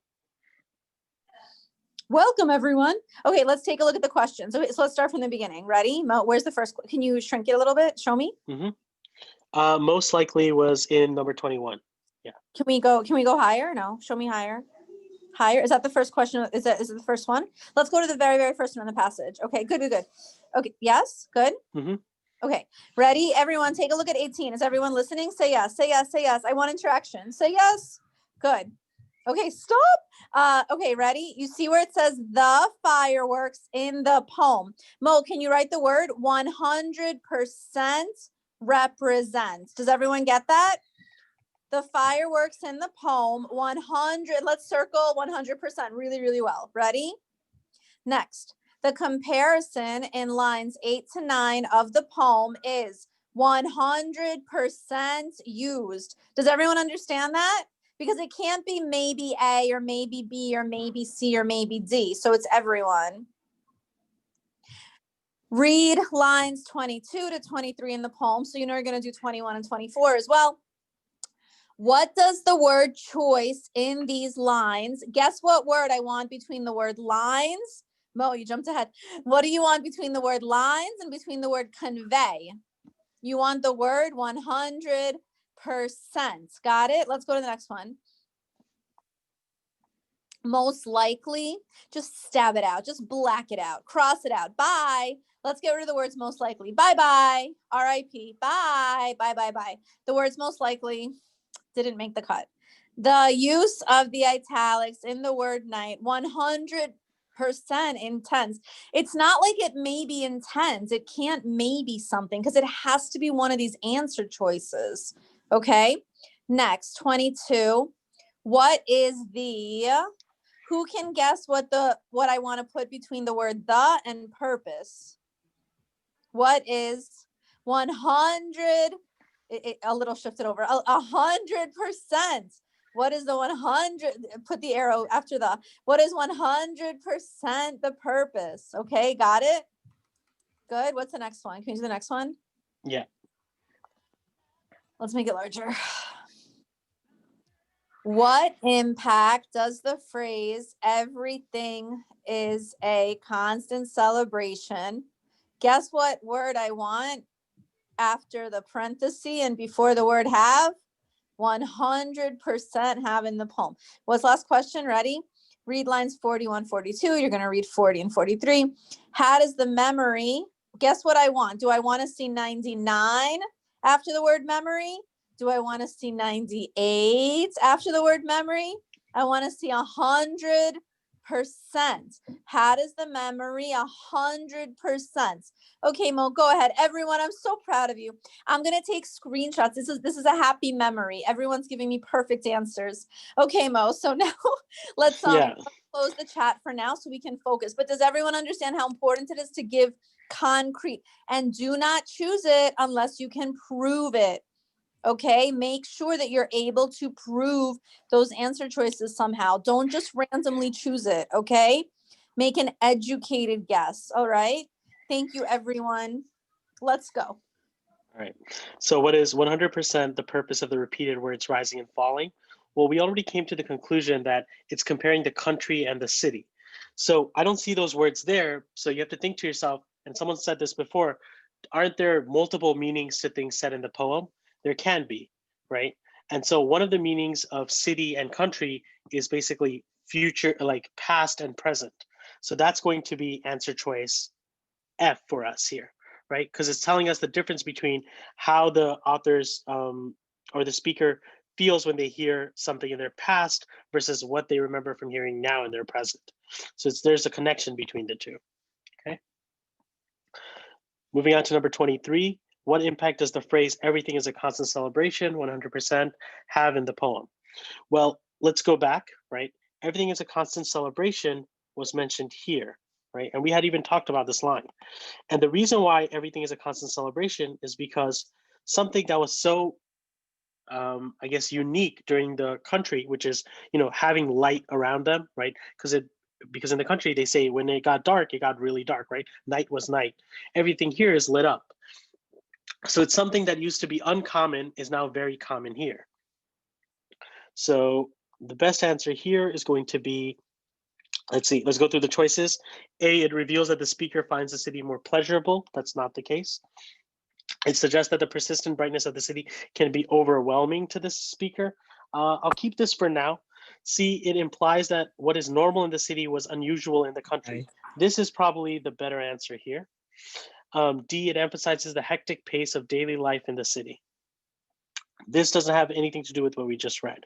Speaker 2: Welcome everyone. Okay, let's take a look at the questions. Okay, so let's start from the beginning. Ready? Mo, where's the first? Can you shrink it a little bit? Show me.
Speaker 1: Most likely was in number 21. Yeah.
Speaker 2: Can we go higher? No, show me higher. Higher. Is that the first question? Is it the first one? Let's go to the very, very first one in the passage. Okay, good. Okay, yes, good. Okay, ready? Everyone, take a look at 18. Is everyone listening? Say yes, say yes, say yes. I want interaction. Say yes. Good. Okay, stop. Okay, ready? You see where it says the fireworks in the poem. Mo, can you write the word 100% represents? Does everyone get that? The fireworks in the poem, 100, let's circle 100% really, really well. Ready? Next, the comparison in lines 8 to 9 of the poem is 100% used. Does everyone understand that? Because it can't be maybe A or maybe B or maybe C or maybe D. So it's everyone. Read lines 22 to 23 in the poem. So you know you're going to do 21 and 24 as well. What does the word choice in these lines? Guess what word I want between the word lines? Mo, you jumped ahead. What do you want between the word lines and between the word convey? You want the word 100%. Got it? Let's go to the next one. Most likely, just stab it out. Just black it out. Cross it out. Bye. Let's get rid of the words most likely. Bye-bye. R.I.P. Bye. Bye. The words most likely didn't make the cut. The use of the italics in the word night, 100% intense. It's not like it may be intense. It can't maybe something because it has to be one of these answer choices. Okay. Next, 22. What is who can guess what I want to put between the word the and purpose? What is 100? A little shifted over. 100%. What is the 100? Put the arrow after the. What is 100% the purpose? Okay, got it? Good. What's the next one? Can you do the next one?
Speaker 1: Yeah.
Speaker 2: Let's make it larger. What impact does the phrase everything is a constant celebration? Guess what word I want after the parenthesis and before the word have? 100% have in the poem. What's the last question? Ready? Read lines 41, 42. You're going to read 40 and 43. How does the memory, guess what I want? Do I want to see 99 after the word memory? Do I want to see 98 after the word memory? I want to see 100%. How does the memory 100%? Okay, Mo, go ahead. Everyone, I'm so proud of you. I'm going to take screenshots. This is a happy memory. Everyone's giving me perfect answers. Okay, Mo, so now let's close the chat for now so we can focus. But does everyone understand how important it is to give concrete? And do not choose it unless you can prove it. Okay, make sure that you're able to prove those answer choices somehow. Don't just randomly choose it, okay? Make an educated guess, all right? Thank you, everyone. Let's go.
Speaker 1: All right. So what is 100% the purpose of the repeated words rising and falling? Well, we already came to the conclusion that it's comparing the country and the city. So I don't see those words there. So you have to think to yourself, and someone said this before, aren't there multiple meanings to things said in the poem? There can be, right? And so one of the meanings of city and country is basically future, like past and present. So that's going to be answer choice F for us here, right? Because it's telling us the difference between how the authors or the speaker feels when they hear something in their past versus what they remember from hearing now in their present. So there's a connection between the two, okay? Moving on to number 23, what impact does the phrase everything is a constant celebration, 100%, have in the poem? Well, let's go back, right? Everything is a constant celebration was mentioned here, right? And we had even talked about this line. And the reason why everything is a constant celebration is because something that was so, I guess, unique during the country, which is, having light around them, right? Because in the country they say when it got dark, it got really dark, right? Night was night. Everything here is lit up. So it's something that used to be uncommon is now very common here. So the best answer here is going to be, let's go through the choices. A, it reveals that the speaker finds the city more pleasurable. That's not the case. It suggests that the persistent brightness of the city can be overwhelming to the speaker. I'll keep this for now. C, it implies that what is normal in the city was unusual in the country. This is probably the better answer here. D, it emphasizes the hectic pace of daily life in the city. This doesn't have anything to do with what we just read.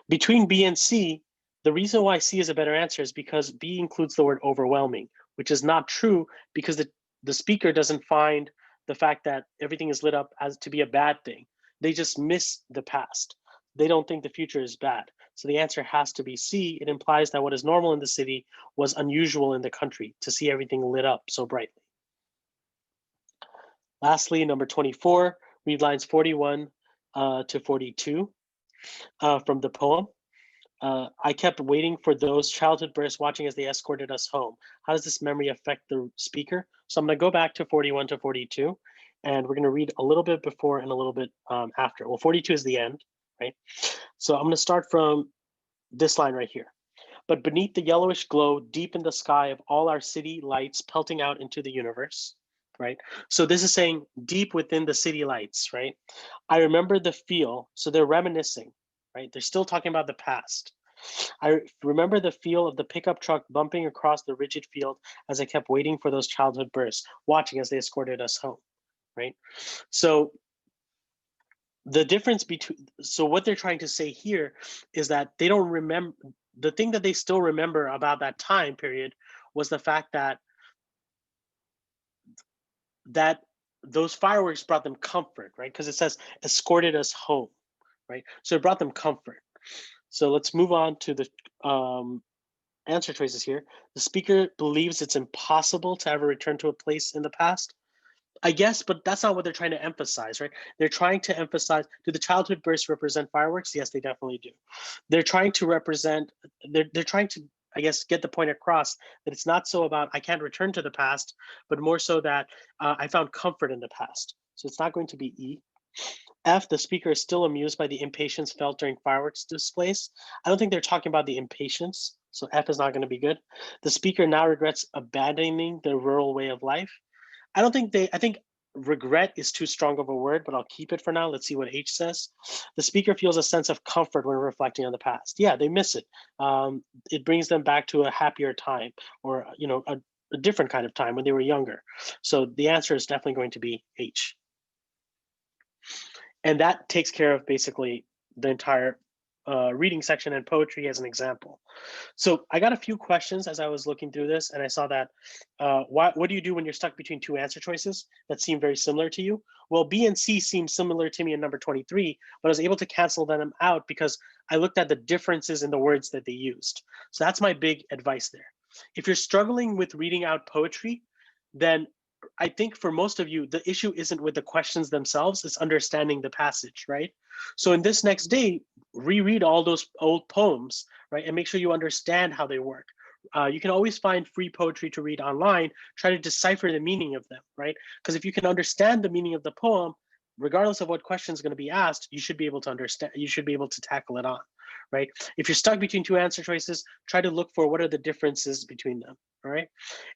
Speaker 1: Between B and C, the reason why C is a better answer is because B includes the word overwhelming, which is not true because the speaker doesn't find the fact that everything is lit up as to be a bad thing. They just miss the past. They don't think the future is bad. So the answer has to be C. It implies that what is normal in the city was unusual in the country, to see everything lit up so brightly. Lastly, number 24, read lines 41 to 42 from the poem. I kept waiting for those childhood bursts watching as they escorted us home. How does this memory affect the speaker? So I'm going to go back to 41 to 42, and we're going to read a little bit before and a little bit after. Well, 42 is the end, right? So I'm going to start from this line right here. But beneath the yellowish glow, deep in the sky of all our city lights pelting out into the universe, right? So this is saying deep within the city lights, right? I remember the feel, so they're reminiscing, right? They're still talking about the past. I remember the feel of the pickup truck bumping across the rigid field as I kept waiting for those childhood bursts, watching as they escorted us home, right? So the difference between, so what they're trying to say here is that they don't remember, the thing that they still remember about that time period was the fact that those fireworks brought them comfort, right? Because it says escorted us home, right? So it brought them comfort. So let's move on to the answer choices here. The speaker believes it's impossible to ever return to a place in the past. I guess, but that's not what they're trying to emphasize, right? They're trying to emphasize, do the childhood bursts represent fireworks? Yes, they definitely do. They're trying to represent, they're trying to, I guess, get the point across that it's not so about I can't return to the past, but more so that I found comfort in the past. So it's not going to be E. F, the speaker is still amused by the impatience felt during fireworks displays. I don't think they're talking about the impatience, so F is not going to be good. The speaker now regrets abandoning the rural way of life. I think regret is too strong of a word, but I'll keep it for now. Let's see what H says. The speaker feels a sense of comfort when reflecting on the past. Yeah, they miss it. It brings them back to a happier time, or a different kind of time when they were younger. So the answer is definitely going to be H. And that takes care of basically the entire reading section and poetry as an example. So I got a few questions as I was looking through this, and I saw that what do you do when you're stuck between two answer choices that seem very similar to you? Well, B and C seem similar to me in number 23, but I was able to cancel them out because I looked at the differences in the words that they used. So that's my big advice there. If you're struggling with reading out poetry, then I think for most of you, the issue isn't with the questions themselves, it's understanding the passage, right? So in this next day, reread all those old poems, right? And make sure you understand how they work. You can always find free poetry to read online, try to decipher the meaning of them, right? Because if you can understand the meaning of the poem, regardless of what question is going to be asked, you should be able to understand, you should be able to tackle it on, right? If you're stuck between two answer choices, try to look for what are the differences between them, all right?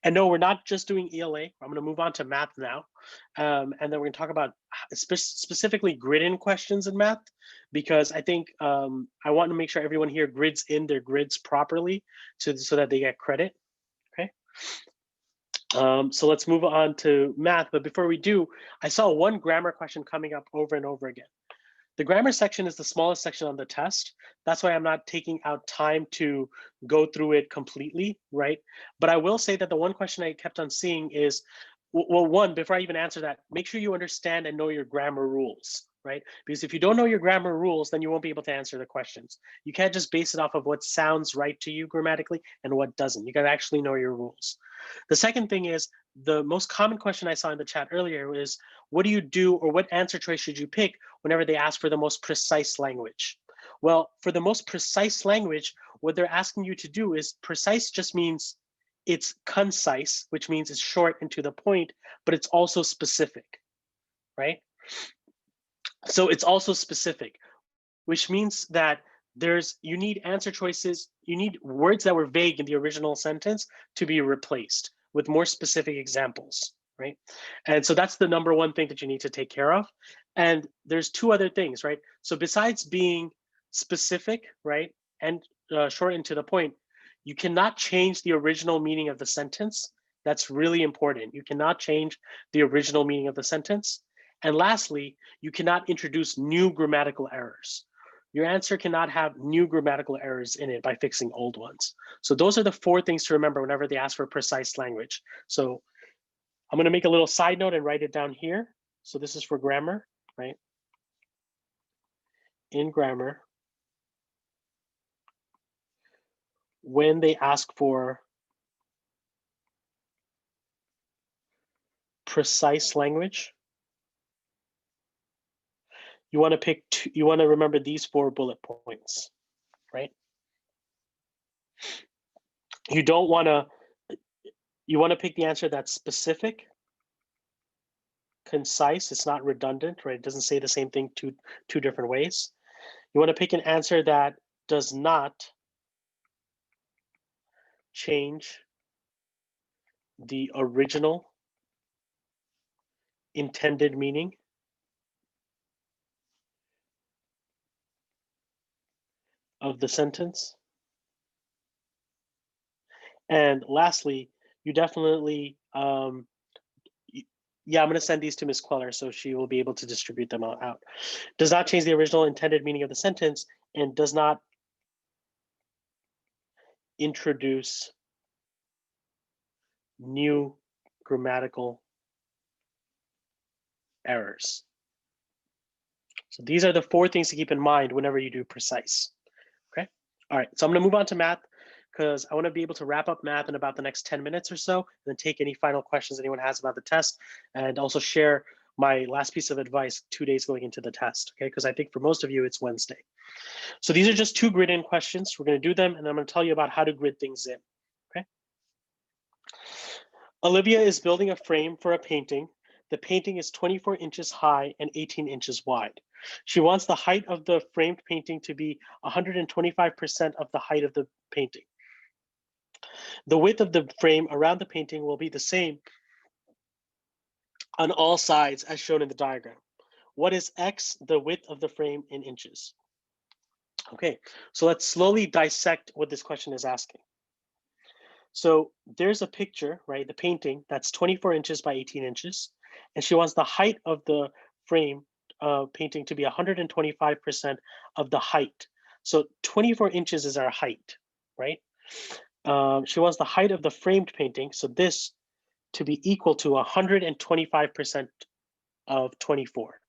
Speaker 1: And no, we're not just doing ELA. I'm going to move on to math now. And then we're going to talk about specifically grid-in questions in math, because I think I want to make sure everyone here grids in their grids properly so that they get credit, okay? So let's move on to math. But before we do, I saw one grammar question coming up over and over again. The grammar section is the smallest section on the test. That's why I'm not taking out time to go through it completely, right? But I will say that the one question I kept on seeing is, well, one, before I even answer that, make sure you understand and know your grammar rules, right? Because if you don't know your grammar rules, then you won't be able to answer the questions. You can't just base it off of what sounds right to you grammatically and what doesn't. You got to actually know your rules. The second thing is, the most common question I saw in the chat earlier is, what do you do, or what answer choice should you pick whenever they ask for the most precise language? Well, for the most precise language, what they're asking you to do is, precise just means it's concise, which means it's short and to the point, but it's also specific, right? So it's also specific, which means that you need answer choices, you need words that were vague in the original sentence to be replaced with more specific examples, right? And so that's the number one thing that you need to take care of. And there's two other things, right? So besides being specific, right, and short and to the point, you cannot change the original meaning of the sentence. That's really important. You cannot change the original meaning of the sentence. And lastly, you cannot introduce new grammatical errors. Your answer cannot have new grammatical errors in it by fixing old ones. So those are the four things to remember whenever they ask for precise language. So I'm going to make a little side note and write it down here. So this is for grammar, right? In grammar, when they ask for precise language, you want to pick two, you want to remember these 4 bullet points, right? You want to pick the answer that's specific, concise, it's not redundant, right? It doesn't say the same thing two different ways. You want to pick an answer that does not change the original intended meaning of the sentence. And lastly, you definitely, yeah, I'm going to send these to Ms. Kweller so she will be able to distribute them out. Does not change the original intended meaning of the sentence and does not introduce new grammatical errors. So these are the 4 things to keep in mind whenever you do precise. Okay. All right. So I'm going to move on to math because I want to be able to wrap up math in about the next 10 minutes or so, and then take any final questions anyone has about the test, and also share my last piece of advice 2 days going into the test. Okay. Because I think for most of you, it's Wednesday. So these are just 2 grid in questions. We're going to do them, and I'm going to tell you about how to grid things in. Okay. Olivia is building a frame for a painting. The painting is 24 inches high and 18 inches wide. She wants the height of the framed painting to be 125% of the height of the painting. The width of the frame around the painting will be the same on all sides as shown in the diagram. What is X, the width of the frame in inches? Okay, so let's slowly dissect what this question is asking. So there's a picture, right? The painting that's 24 inches by 18 inches. And she wants the height of the frame painting to be 125% of the height. So 24 inches is our height, right? She wants the height of the framed painting, so this to be equal to 125% of 24.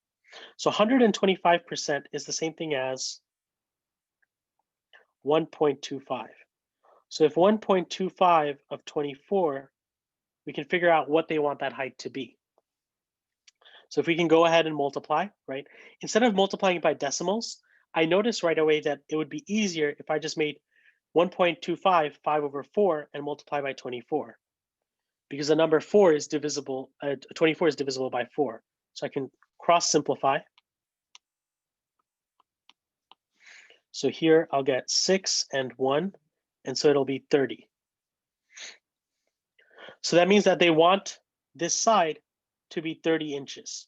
Speaker 1: So 125% is the same thing as 1.25. So if 1.25 of 24, we can figure out what they want that height to be. So if we can go ahead and multiply, right? Instead of multiplying by decimals, I noticed right away that it would be easier if I just made 1.25 5/4 and multiply by 24, because the number 4 is divisible, 24 is divisible by 4. So I can cross simplify. So here I'll get 6 and 1, and so it'll be 30. So that means that they want this side to be 30 inches.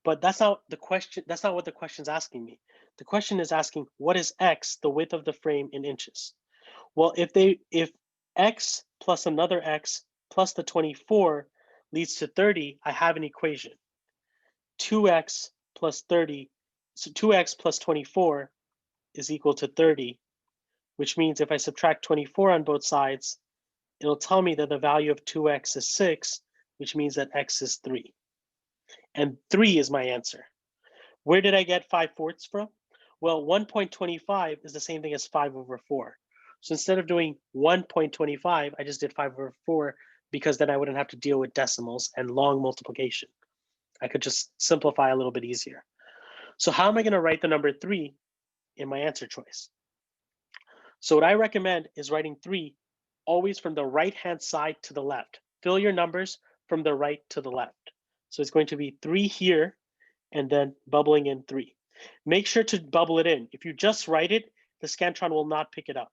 Speaker 1: But that's not the question. That's not what the question's asking me. The question is asking, what is X, the width of the frame in inches? Well, if X plus another X plus the 24 leads to 30, I have an equation. 2X plus 30, so 2X plus 24 is equal to 30, which means if I subtract 24 on both sides, it'll tell me that the value of 2X is 6, which means that x is 3. And 3 is my answer. Where did I get 5/4 from? Well, 1.25 is the same thing as 5/4. So instead of doing 1.25, I just did 5/4 because then I wouldn't have to deal with decimals and long multiplication. I could just simplify a little bit easier. So how am I going to write the number 3 in my answer choice? So what I recommend is writing 3 always from the right-hand side to the left. Fill your numbers from the right to the left. So it's going to be 3 here and then bubbling in 3. Make sure to bubble it in. If you just write it, the Scantron will not pick it up,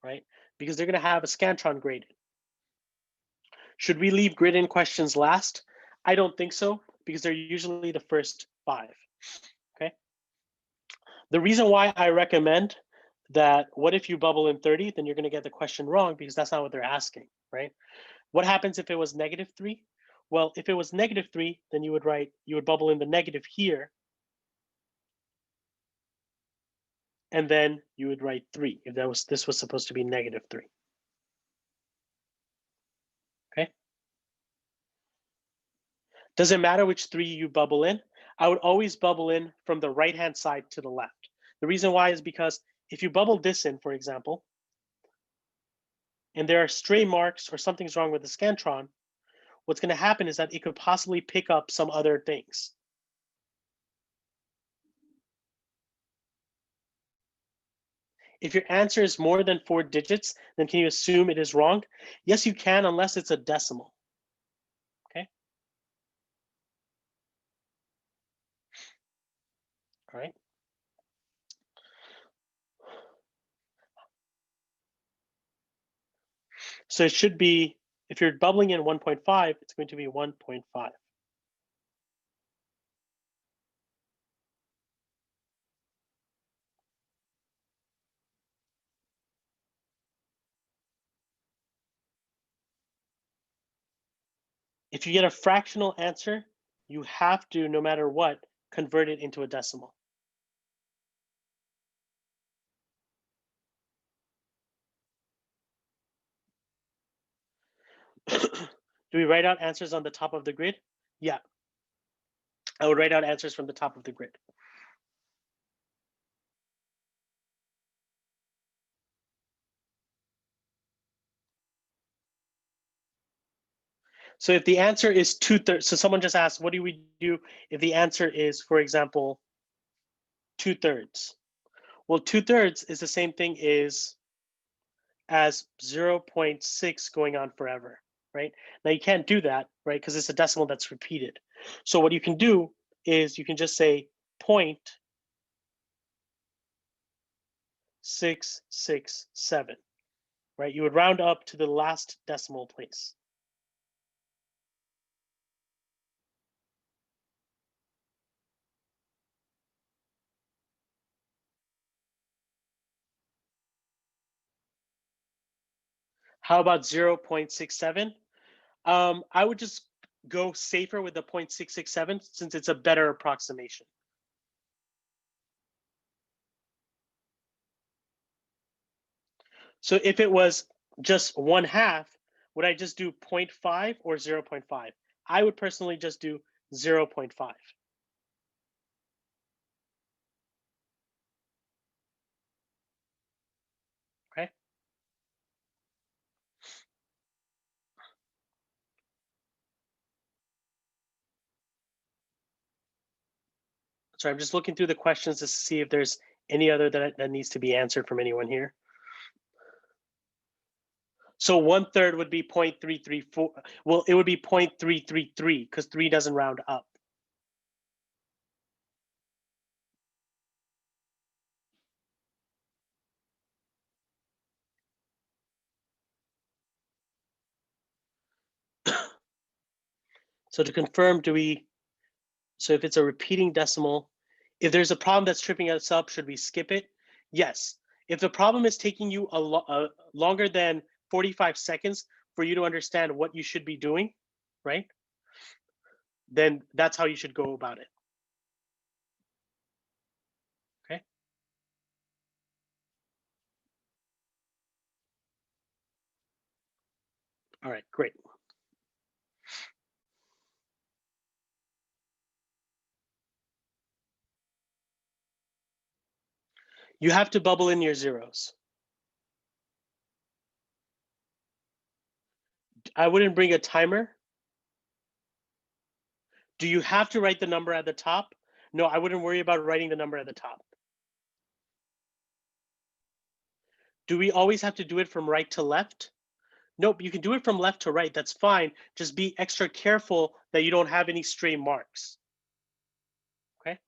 Speaker 1: right? Because they're going to have a Scantron graded. Should we leave grid in questions last? I don't think so, because they're usually the first 5, okay? The reason why I recommend that, what if you bubble in 30, then you're going to get the question wrong because that's not what they're asking, right? What happens if it was -3? Well, if it was -3, then you would bubble in the negative here, and then you would write 3 if this was supposed to be -3. Okay. Doesn't matter which 3 you bubble in. I would always bubble in from the right-hand side to the left. The reason why is because if you bubble this in, for example, and there are stray marks or something's wrong with the Scantron, what's going to happen is that it could possibly pick up some other things. If your answer is more than 4 digits, then can you assume it is wrong? Yes, you can, unless it's a decimal. Okay. All right. So it should be, if you're bubbling in 1.5, it's going to be 1.5. If you get a fractional answer, you have to, no matter what, convert it into a decimal. Do we write out answers on the top of the grid? Yeah. I would write out answers from the top of the grid. So if the answer is 2/3, so someone just asked, what do we do if the answer is, for example, 2/3? Well, 2/3 is the same thing as 0.6 going on forever, right? Now you can't do that, right? Because it's a decimal that's repeated. So what you can do is you can just say 0.667, right? You would round up to the last decimal place. How about 0.67? I would just go safer with the 0.667 since it's a better approximation. So if it was just 1/2, would I just do 0.5 or 0.5? I would personally just do 0.5. Okay. So I'm just looking through the questions to see if there's any other that needs to be answered from anyone here. So 1/3 would be 0.334. Well, it would be 0.333 because 3 doesn't round up. So to confirm, so if it's a repeating decimal, if there's a problem that's tripping us up, should we skip it? Yes. If the problem is taking you longer than 45 seconds for you to understand what you should be doing, right? Then that's how you should go about it. Okay. All right, great. You have to bubble in your zeros. I wouldn't bring a timer. Do you have to write the number at the top? No, I wouldn't worry about writing the number at the top. Do we always have to do it from right to left? Nope, you can do it from left to right. That's fine. Just be extra careful that you don't have any stray marks. Okay.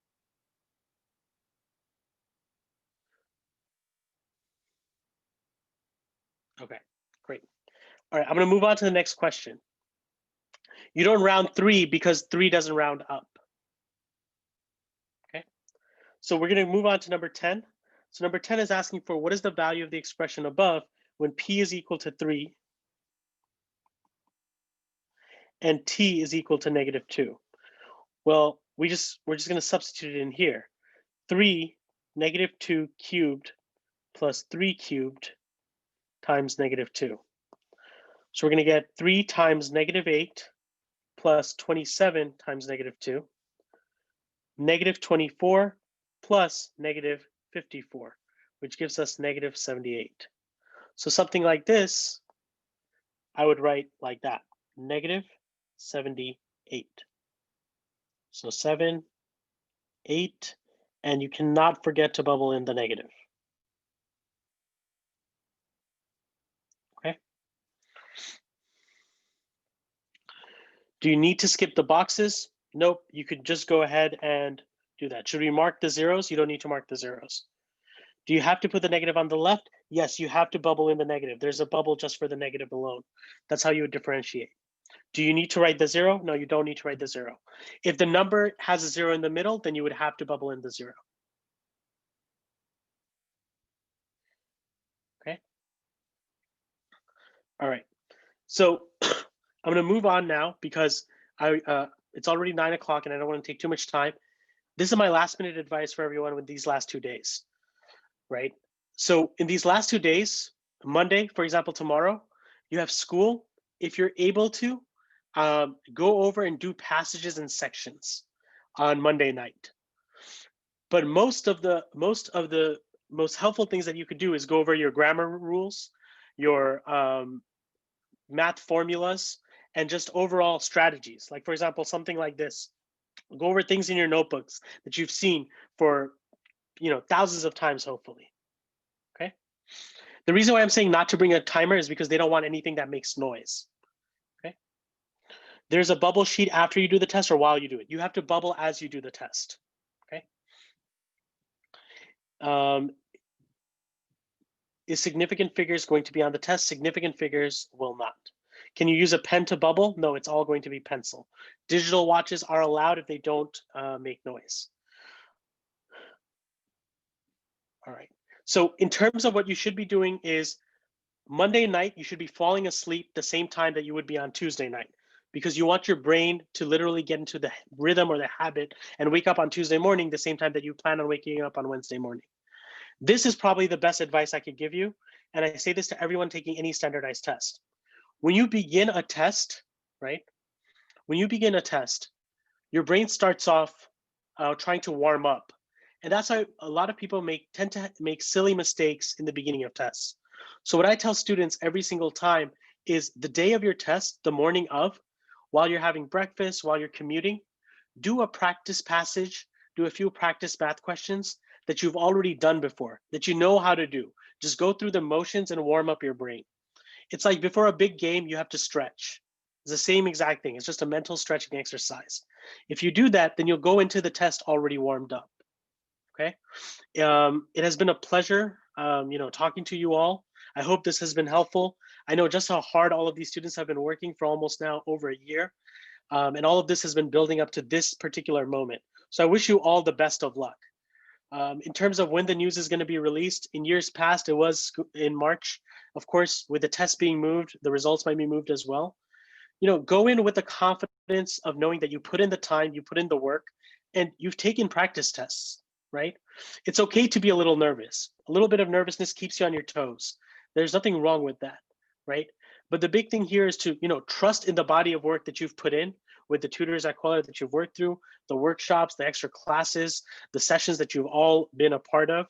Speaker 1: Okay, great. All right, I'm going to move on to the next question. You don't round 3 because 3 doesn't round up. Okay, so we're going to move on to number 10. So number 10 is asking for what is the value of the expression above when p is equal to 3 and t is equal to -2. Well, we're just going to substitute it in here. 3 -2 cubed plus 3 cubed times -2. So we're going to get 3 times -8 plus 27 times -2, -24 plus -54, which gives us -78. So something like this, I would write like that, -78. So 7, 8, and you cannot forget to bubble in the negative. Okay. Do you need to skip the boxes? Nope, you could just go ahead and do that. Should we mark the zeros? You don't need to mark the zeros. Do you have to put the negative on the left? Yes, you have to bubble in the negative. There's a bubble just for the negative alone. That's how you would differentiate. Do you need to write the 0? No, you don't need to write the 0. If the number has a 0 in the middle, then you would have to bubble in the 0. Okay. All right. So I'm going to move on now because it's already 9 o'clock and I don't want to take too much time. This is my last minute advice for everyone with these last 2 days, right? So in these last 2 days, Monday, for example, tomorrow, you have school. If you're able to, go over and do passages and sections on Monday night. But most of the most helpful things that you could do is go over your grammar rules, your math formulas, and just overall strategies. Like for example, something like this. Go over things in your notebooks that you've seen for thousands of times, hopefully. Okay. The reason why I'm saying not to bring a timer is because they don't want anything that makes noise. Okay. There's a bubble sheet after you do the test or while you do it. You have to bubble as you do the test. Okay. Is significant figures going to be on the test? Significant figures will not. Can you use a pen to bubble? No, it's all going to be pencil. Digital watches are allowed if they don't make noise. All right. So in terms of what you should be doing is Monday night, you should be falling asleep the same time that you would be on Tuesday night, because you want your brain to literally get into the rhythm or the habit and wake up on Tuesday morning the same time that you plan on waking up on Wednesday morning. This is probably the best advice I could give you. And I say this to everyone taking any standardized test. When you begin a test, right? When you begin a test, your brain starts off trying to warm up. And that's why a lot of people tend to make silly mistakes in the beginning of tests. So what I tell students every single time is the day of your test, the morning of, while you're having breakfast, while you're commuting, do a practice passage, do a few practice math questions that you've already done before, that you know how to do. Just go through the motions and warm up your brain. It's like before a big game, you have to stretch. It's the same exact thing. It's just a mental stretching exercise. If you do that, then you'll go into the test already warmed up. Okay. It has been a pleasure, talking to you all. I hope this has been helpful. I know just how hard all of these students have been working for almost now over a year. And all of this has been building up to this particular moment. So I wish you all the best of luck. In terms of when the news is going to be released, in years past, it was in March. Of course, with the test being moved, the results might be moved as well. Go in with the confidence of knowing that you put in the time, you put in the work, and you've taken practice tests, right? It's okay to be a little nervous. A little bit of nervousness keeps you on your toes. There's nothing wrong with that, right? But the big thing here is to, trust in the body of work that you've put in with the tutors at Kweller that you've worked through, the workshops, the extra classes, the sessions that you've all been a part of.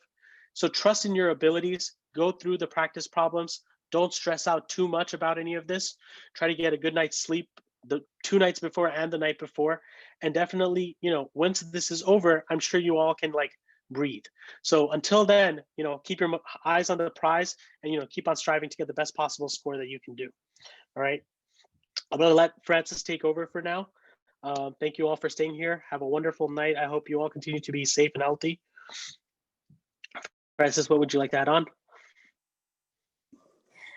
Speaker 1: So trust in your abilities, go through the practice problems. Don't stress out too much about any of this. Try to get a good night's sleep the 2 nights before and the night before. And definitely, once this is over, I'm sure you all can like breathe. So until then, keep your eyes on the prize and, keep on striving to get the best possible score that you can do. All right. I'm going to let Francis take over for now. Thank you all for staying here. Have a wonderful night. I hope you all continue to be safe and healthy. Francis, what would you like to add on?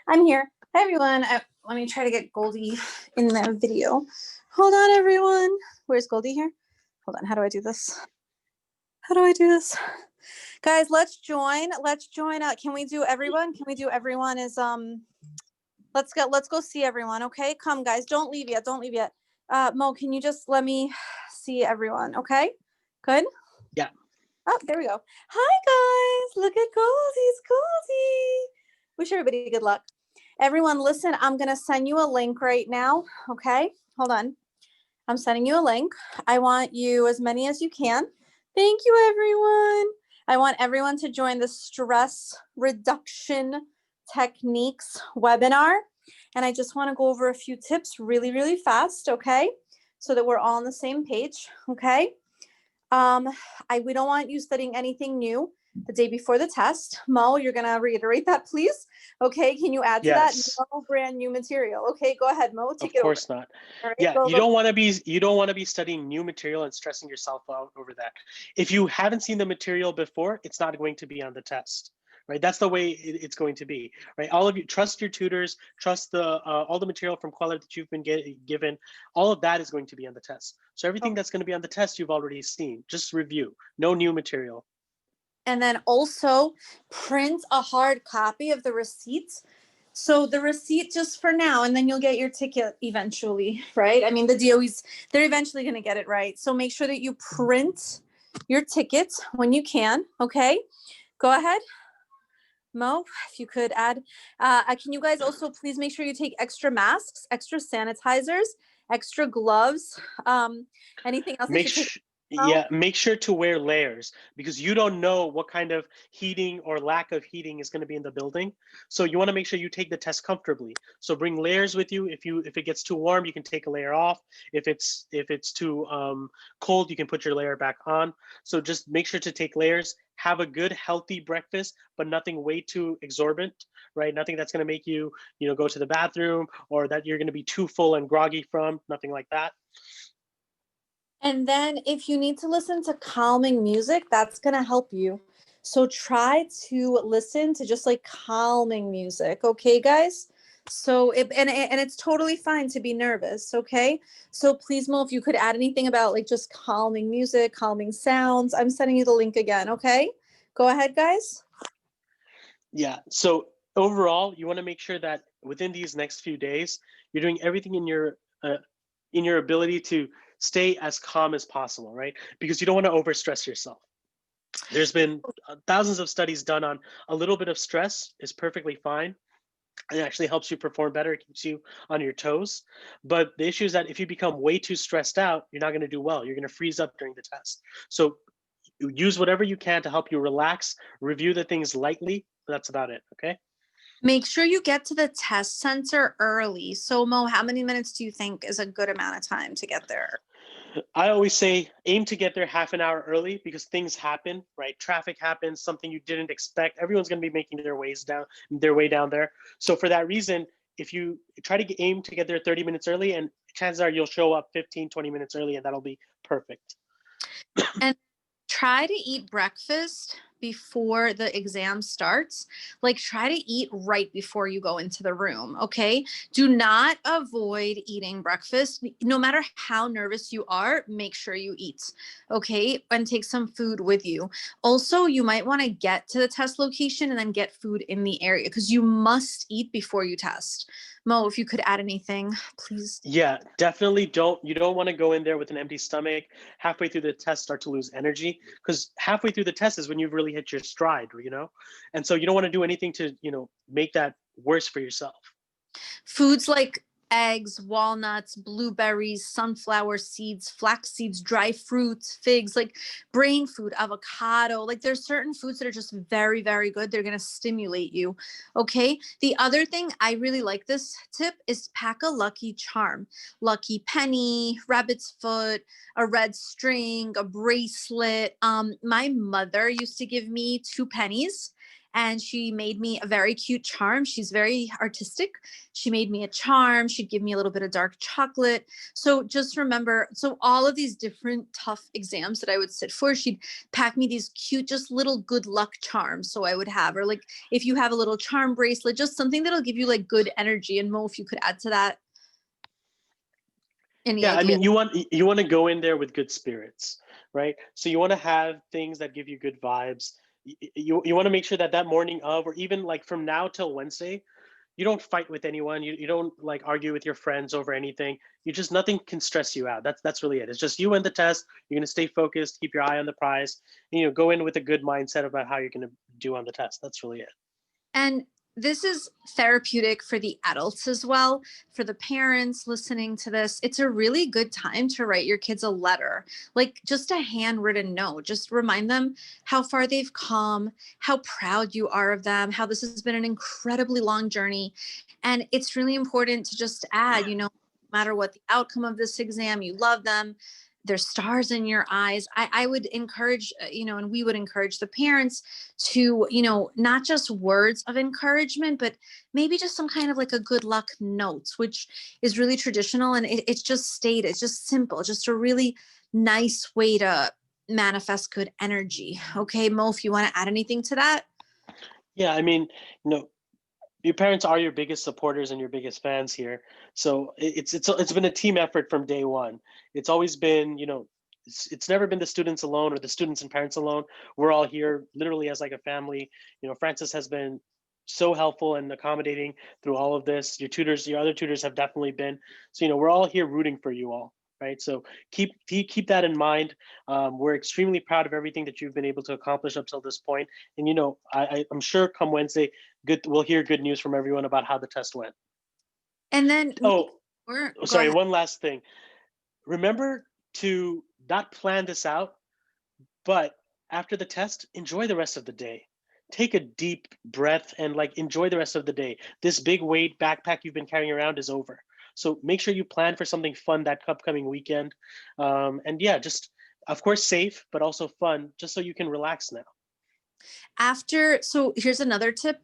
Speaker 2: I'm here. Hi, everyone. Let me try to get Goldie in the video. Hold on, everyone. Where's Goldie here? Hold on. How do I do this? Guys, let's join. Can we do everyone? Let's go see everyone. Okay, come guys. Don't leave yet. Mo, can you just let me see everyone? Okay, good.
Speaker 1: Yeah.
Speaker 2: Oh, there we go. Hi guys, look at Goldie. Wish everybody good luck. Everyone, listen, I'm gonna send you a link right now. Okay, hold on. I'm sending you a link. I want you, as many as you can. Thank you, everyone. I want everyone to join the stress reduction techniques webinar. And I just want to go over a few tips really, really fast, okay? So that we're all on the same page, okay? We don't want you studying anything new the day before the test. Mo, you're gonna reiterate that, please. Okay, can you add to that? No brand new material. Okay, go ahead, Mo. Take it over.
Speaker 1: Of course not. Right, yeah, you don't want to be studying new material and stressing yourself out over that. If you haven't seen the material before, it's not going to be on the test. Right, that's the way it's going to be. Right, all of you trust your tutors, trust all the material from Kweller that you've been given. All of that is going to be on the test. So everything that's going to be on the test you've already seen. Just review. No new material.
Speaker 2: And then also print a hard copy of the receipts. So the receipt just for now, and then you'll get your ticket eventually, right? I mean, the DOE's, they're eventually going to get it right. So make sure that you print your tickets when you can. Okay, go ahead. Mo, if you could add, can you guys also please make sure you take extra masks, extra sanitizers, extra gloves, anything else?
Speaker 1: Make sure to wear layers, because you don't know what kind of heating or lack of heating is going to be in the building. So you want to make sure you take the test comfortably. So bring layers with you. If it gets too warm, you can take a layer off. If it's too cold, you can put your layer back on. So just make sure to take layers. Have a good, healthy breakfast, but nothing way too exorbitant, right? Nothing that's going to make you, go to the bathroom, or that you're going to be too full and groggy from. Nothing like that.
Speaker 2: And then if you need to listen to calming music, that's going to help you. So try to listen to just like calming music. Okay, guys? So, and it's totally fine to be nervous. Okay. So please, Mo, if you could add anything about like just calming music, calming sounds, I'm sending you the link again. Okay. Go ahead, guys.
Speaker 1: Yeah. So overall, you want to make sure that within these next few days, you're doing everything in your ability to stay as calm as possible, right? Because you don't want to overstress yourself. There's been thousands of studies done on a little bit of stress is perfectly fine. It actually helps you perform better. It keeps you on your toes. But the issue is that if you become way too stressed out, you're not going to do well. You're going to freeze up during the test. So use whatever you can to help you relax, review the things lightly. That's about it, okay?
Speaker 2: Make sure you get to the test center early. So Mo, how many minutes do you think is a good amount of time to get there?
Speaker 1: I always say aim to get there half an hour early, because things happen, right? Traffic happens, something you didn't expect. Everyone's going to be making their way down there. So for that reason, if you try to aim to get there 30 minutes early, and chances are you'll show up 15, 20 minutes early, and that'll be perfect.
Speaker 2: And try to eat breakfast before the exam starts. Like try to eat right before you go into the room. Okay. Do not avoid eating breakfast. No matter how nervous you are, make sure you eat. Okay. And take some food with you. Also, you might want to get to the test location and then get food in the area, because you must eat before you test. Mo, if you could add anything, please.
Speaker 1: Yeah, definitely you don't want to go in there with an empty stomach. Halfway through the test, start to lose energy, because halfway through the test is when you've really hit your stride, And so you don't want to do anything to, make that worse for yourself.
Speaker 2: Foods like eggs, walnuts, blueberries, sunflower seeds, flax seeds, dry fruits, figs, like brain food, avocado. Like there's certain foods that are just very, very good. They're going to stimulate you. Okay. The other thing, I really like this tip, is pack a lucky charm, lucky penny, rabbit's foot, a red string, a bracelet. My mother used to give me 2 pennies, and she made me a very cute charm. She's very artistic. She made me a charm. She'd give me a little bit of dark chocolate. So just remember, so all of these different tough exams that I would sit for, she'd pack me these cute, just little good luck charms. So I would have, or like if you have a little charm bracelet, just something that'll give you like good energy. And Mo, if you could add to that, any
Speaker 1: Yeah, I
Speaker 2: idea?
Speaker 1: mean, you want to go in there with good spirits, right? So you want to have things that give you good vibes. You want to make sure that that morning of, or even like from now till Wednesday, you don't fight with anyone. You don't like argue with your friends over anything. You just, nothing can stress you out. That's really it. It's just you and the test. You're going to stay focused, keep your eye on the prize, and, go in with a good mindset about how you're going to do on the test. That's really it.
Speaker 2: And this is therapeutic for the adults as well. For the parents listening to this, it's a really good time to write your kids a letter, like just a handwritten note. Just remind them how far they've come, how proud you are of them, how this has been an incredibly long journey. And it's really important to just add, no matter what the outcome of this exam, you love them. There's stars in your eyes. I would encourage, and we would encourage the parents to, not just words of encouragement, but maybe just some kind of like a good luck notes, which is really traditional. And it's just stated, it's just simple, just a really nice way to manifest good energy. Okay, Mo, if you want to add anything to that.
Speaker 1: Yeah, I mean, your parents are your biggest supporters and your biggest fans here. So it's been a team effort from day one. It's always been, it's never been the students alone or the students and parents alone. We're all here literally as like a family. Francis has been so helpful and accommodating through all of this. Your other tutors have definitely been. So, we're all here rooting for you all. Right. So keep that in mind. We're extremely proud of everything that you've been able to accomplish up till this point. And, I'm sure come Wednesday, we'll hear good news from everyone about how the test went.
Speaker 2: And then,
Speaker 1: Oh,
Speaker 2: go
Speaker 1: sorry,
Speaker 2: ahead.
Speaker 1: one last thing. Remember to not plan this out, but after the test, enjoy the rest of the day. Take a deep breath and like enjoy the rest of the day. This big weight backpack you've been carrying around is over. So make sure you plan for something fun that upcoming weekend. And yeah, just of course safe, but also fun, just so you can relax now.
Speaker 2: So here's another tip.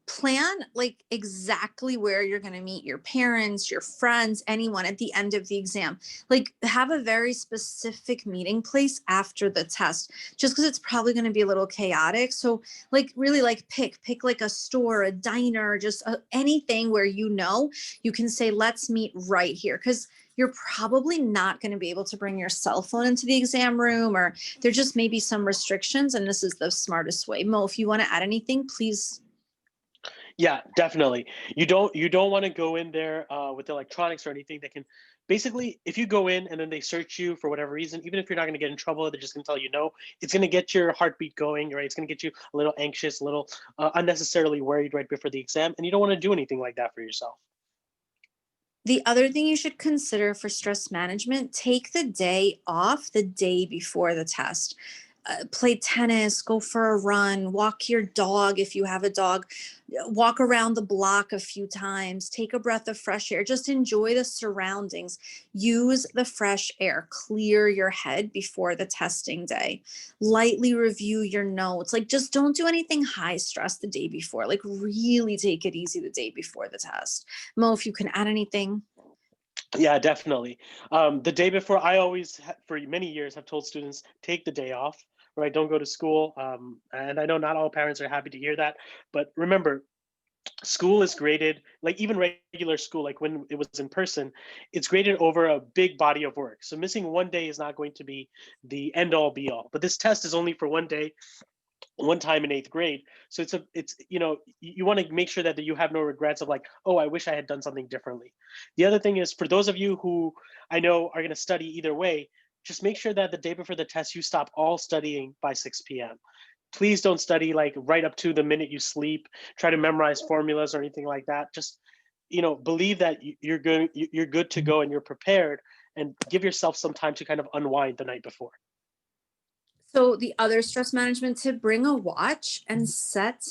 Speaker 2: Plan like exactly where you're going to meet your parents, your friends, anyone at the end of the exam. Like have a very specific meeting place after the test, just because it's probably going to be a little chaotic. So like really like pick like a store, a diner, just anything where you can say, let's meet right here. Because you're probably not going to be able to bring your cell phone into the exam room, or there just may be some restrictions. And this is the smartest way. Mo, if you want to add anything, please.
Speaker 1: Yeah, definitely. You don't want to go in there with electronics or anything that can basically, if you go in and then they search you for whatever reason, even if you're not going to get in trouble, they're just going to tell you no. It's going to get your heartbeat going, right? It's going to get you a little anxious, a little unnecessarily worried right before the exam, and you don't want to do anything like that for yourself.
Speaker 2: The other thing you should consider for stress management, take the day off the day before the test. Play tennis, go for a run, walk your dog if you have a dog, walk around the block a few times, take a breath of fresh air, just enjoy the surroundings. Use the fresh air, clear your head before the testing day. Lightly review your notes. Like just don't do anything high stress the day before. Like really take it easy the day before the test. Mo, if you can add anything.
Speaker 1: Yeah, definitely. The day before, I always, for many years, have told students take the day off, right? Don't go to school. And I know not all parents are happy to hear that, but remember, school is graded, like even regular school, like when it was in person, it's graded over a big body of work. So missing one day is not going to be the end all be all. But this test is only for one day, one time in 8th grade. So you want to make sure that you have no regrets of like, oh, I wish I had done something differently. The other thing is, for those of you who I know are going to study either way, just make sure that the day before the test you stop all studying by 6 p.m. Please don't study like right up to the minute you sleep, try to memorize formulas or anything like that. Just believe that you're good to go and you're prepared, and give yourself some time to kind of unwind the night before.
Speaker 2: So the other stress management tip, bring a watch and set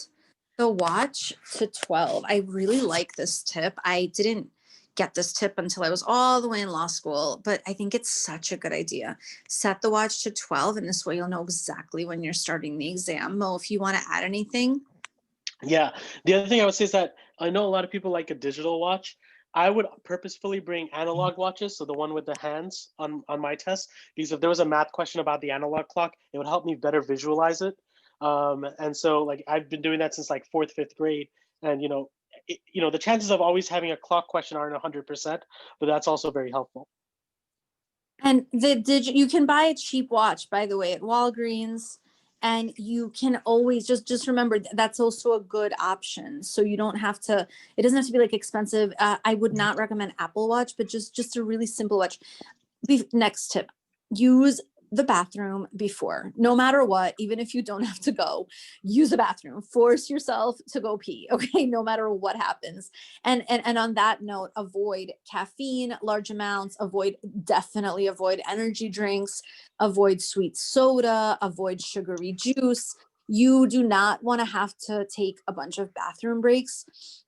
Speaker 2: the watch to 12. I really like this tip. I didn't get this tip until I was all the way in law school, but I think it's such a good idea. Set the watch to 12, and this way you'll know exactly when you're starting the exam. Mo, if you want to add anything.
Speaker 1: Yeah. The other thing I would say is that I know a lot of people like a digital watch. I would purposefully bring analog watches, so the one with the hands on my test, because if there was a math question about the analog clock, it would help me better visualize it. And so, like, I've been doing that since like fourth, fifth grade, and the chances of always having a clock question aren't 100%, but that's also very helpful.
Speaker 2: And you can buy a cheap watch, by the way, at Walgreens, and you can always just remember that's also a good option. So you don't have to. It doesn't have to be like expensive. I would not recommend Apple Watch, but just a really simple watch. Next tip: use the bathroom before, no matter what. Even if you don't have to go, use the bathroom. Force yourself to go pee. Okay, no matter what happens. And on that note, avoid caffeine, large amounts. Definitely avoid energy drinks. Avoid sweet soda. Avoid sugary juice. You do not want to have to take a bunch of bathroom breaks.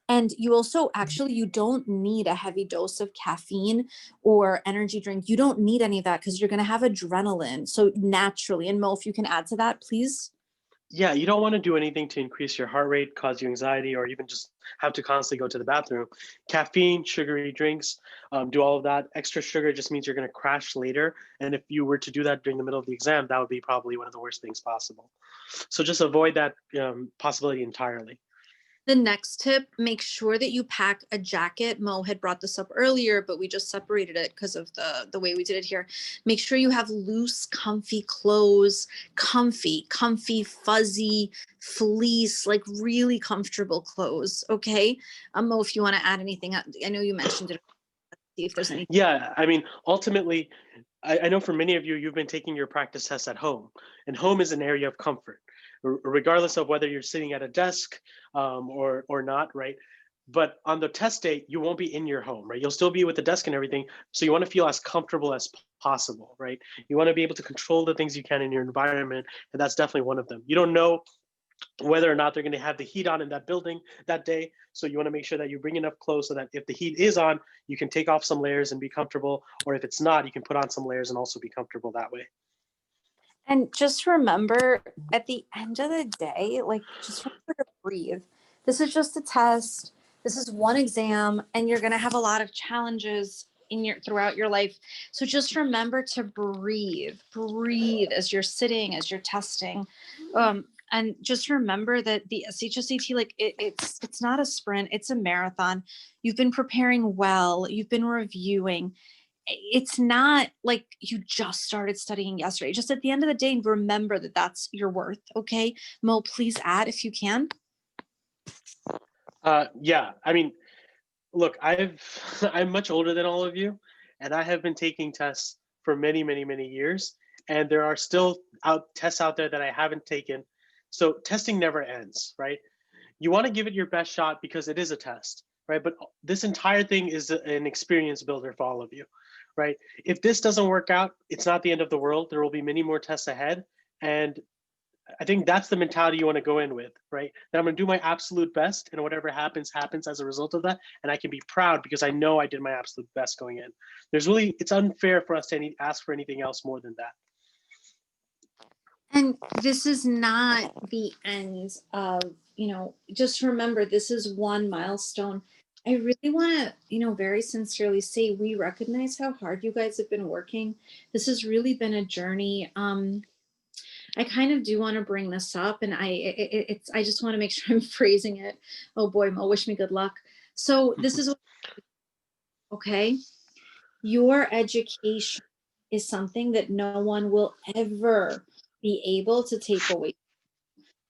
Speaker 2: And you also you don't need a heavy dose of caffeine or energy drink. You don't need any of that because you're going to have adrenaline. So naturally, and Mo, if you can add to that, please.
Speaker 1: Yeah, you don't want to do anything to increase your heart rate, cause you anxiety, or even just have to constantly go to the bathroom. Caffeine, sugary drinks, do all of that. Extra sugar just means you're going to crash later. And if you were to do that during the middle of the exam, that would be probably one of the worst things possible. So just avoid that possibility entirely.
Speaker 2: The next tip, make sure that you pack a jacket. Mo had brought this up earlier, but we just separated it because of the way we did it here. Make sure you have loose, comfy clothes, comfy, fuzzy, fleece, like really comfortable clothes. Okay. Mo, if you want to add anything, I know you mentioned it. See if there's anything.
Speaker 1: Yeah, I mean, ultimately, I know for many of you, you've been taking your practice tests at home, and home is an area of comfort, regardless of whether you're sitting at a desk or not, right? But on the test day, you won't be in your home, right? You'll still be with the desk and everything. So you want to feel as comfortable as possible, right? You want to be able to control the things you can in your environment, and that's definitely one of them. You don't know whether or not they're going to have the heat on in that building that day. So you want to make sure that you bring enough clothes so that if the heat is on, you can take off some layers and be comfortable. Or if it's not, you can put on some layers and also be comfortable that way.
Speaker 2: And just remember at the end of the day, like, just remember to breathe. This is just a test. This is one exam, and you're going to have a lot of challenges throughout your life. So just remember to breathe as you're sitting, as you're testing. And just remember that the SHSAT, like it's not a sprint, it's a marathon. You've been preparing well, you've been reviewing. It's not like you just started studying yesterday. Just at the end of the day, remember that that's your worth. Okay. Mo, please add if you can.
Speaker 1: Yeah, I mean, look, I'm much older than all of you, and I have been taking tests for many, many, many years. And there are still tests out there that I haven't taken. So testing never ends, right? You want to give it your best shot because it is a test, right? But this entire thing is an experience builder for all of you, right? If this doesn't work out, it's not the end of the world. There will be many more tests ahead. And I think that's the mentality you want to go in with, right? That I'm going to do my absolute best, and whatever happens, happens as a result of that. And I can be proud because I know I did my absolute best going in. It's unfair for us to ask for anything else more than that.
Speaker 2: And this is not the end of, just remember, this is one milestone. I really want to, very sincerely say we recognize how hard you guys have been working. This has really been a journey. I kind of do want to bring this up, and I just want to make sure I'm phrasing it. Oh boy, Mo, wish me good luck. So this is okay. Your education is something that no one will ever be able to take away.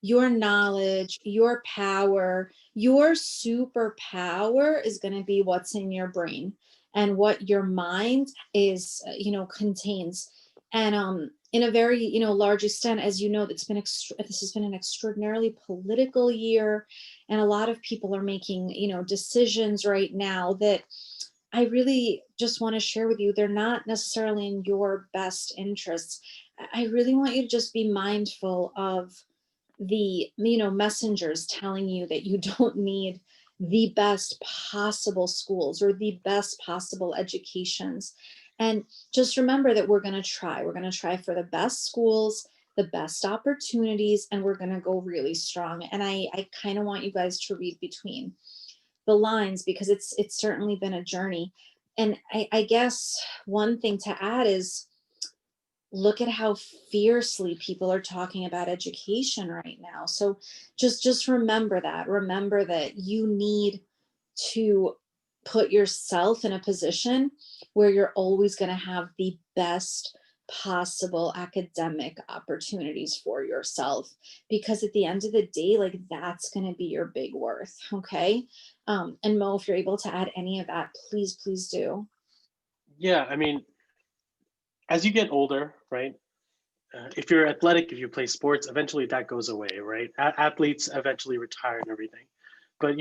Speaker 2: Your knowledge, your power, your superpower is going to be what's in your brain and what your mind is, contains. And in a very, large extent, as you know, this has been an extraordinarily political year, and a lot of people are making, decisions right now that I really just want to share with you. They're not necessarily in your best interests. I really want you to just be mindful of the, messengers telling you that you don't need the best possible schools or the best possible educations. And just remember that we're going to try. We're going to try for the best schools, the best opportunities, and we're going to go really strong. And I kind of want you guys to read between the lines, because it's certainly been a journey. And I guess one thing to add is, look at how fiercely people are talking about education right now. So just remember that you need to put yourself in a position where you're always going to have the best possible academic opportunities for yourself, because at the end of the day, like, that's going to be your big worth. Okay. And Mo, if you're able to add any of that, please do.
Speaker 1: Yeah, I mean, as you get older, right? If you're athletic, if you play sports, eventually that goes away, right? Athletes eventually retire and everything. But,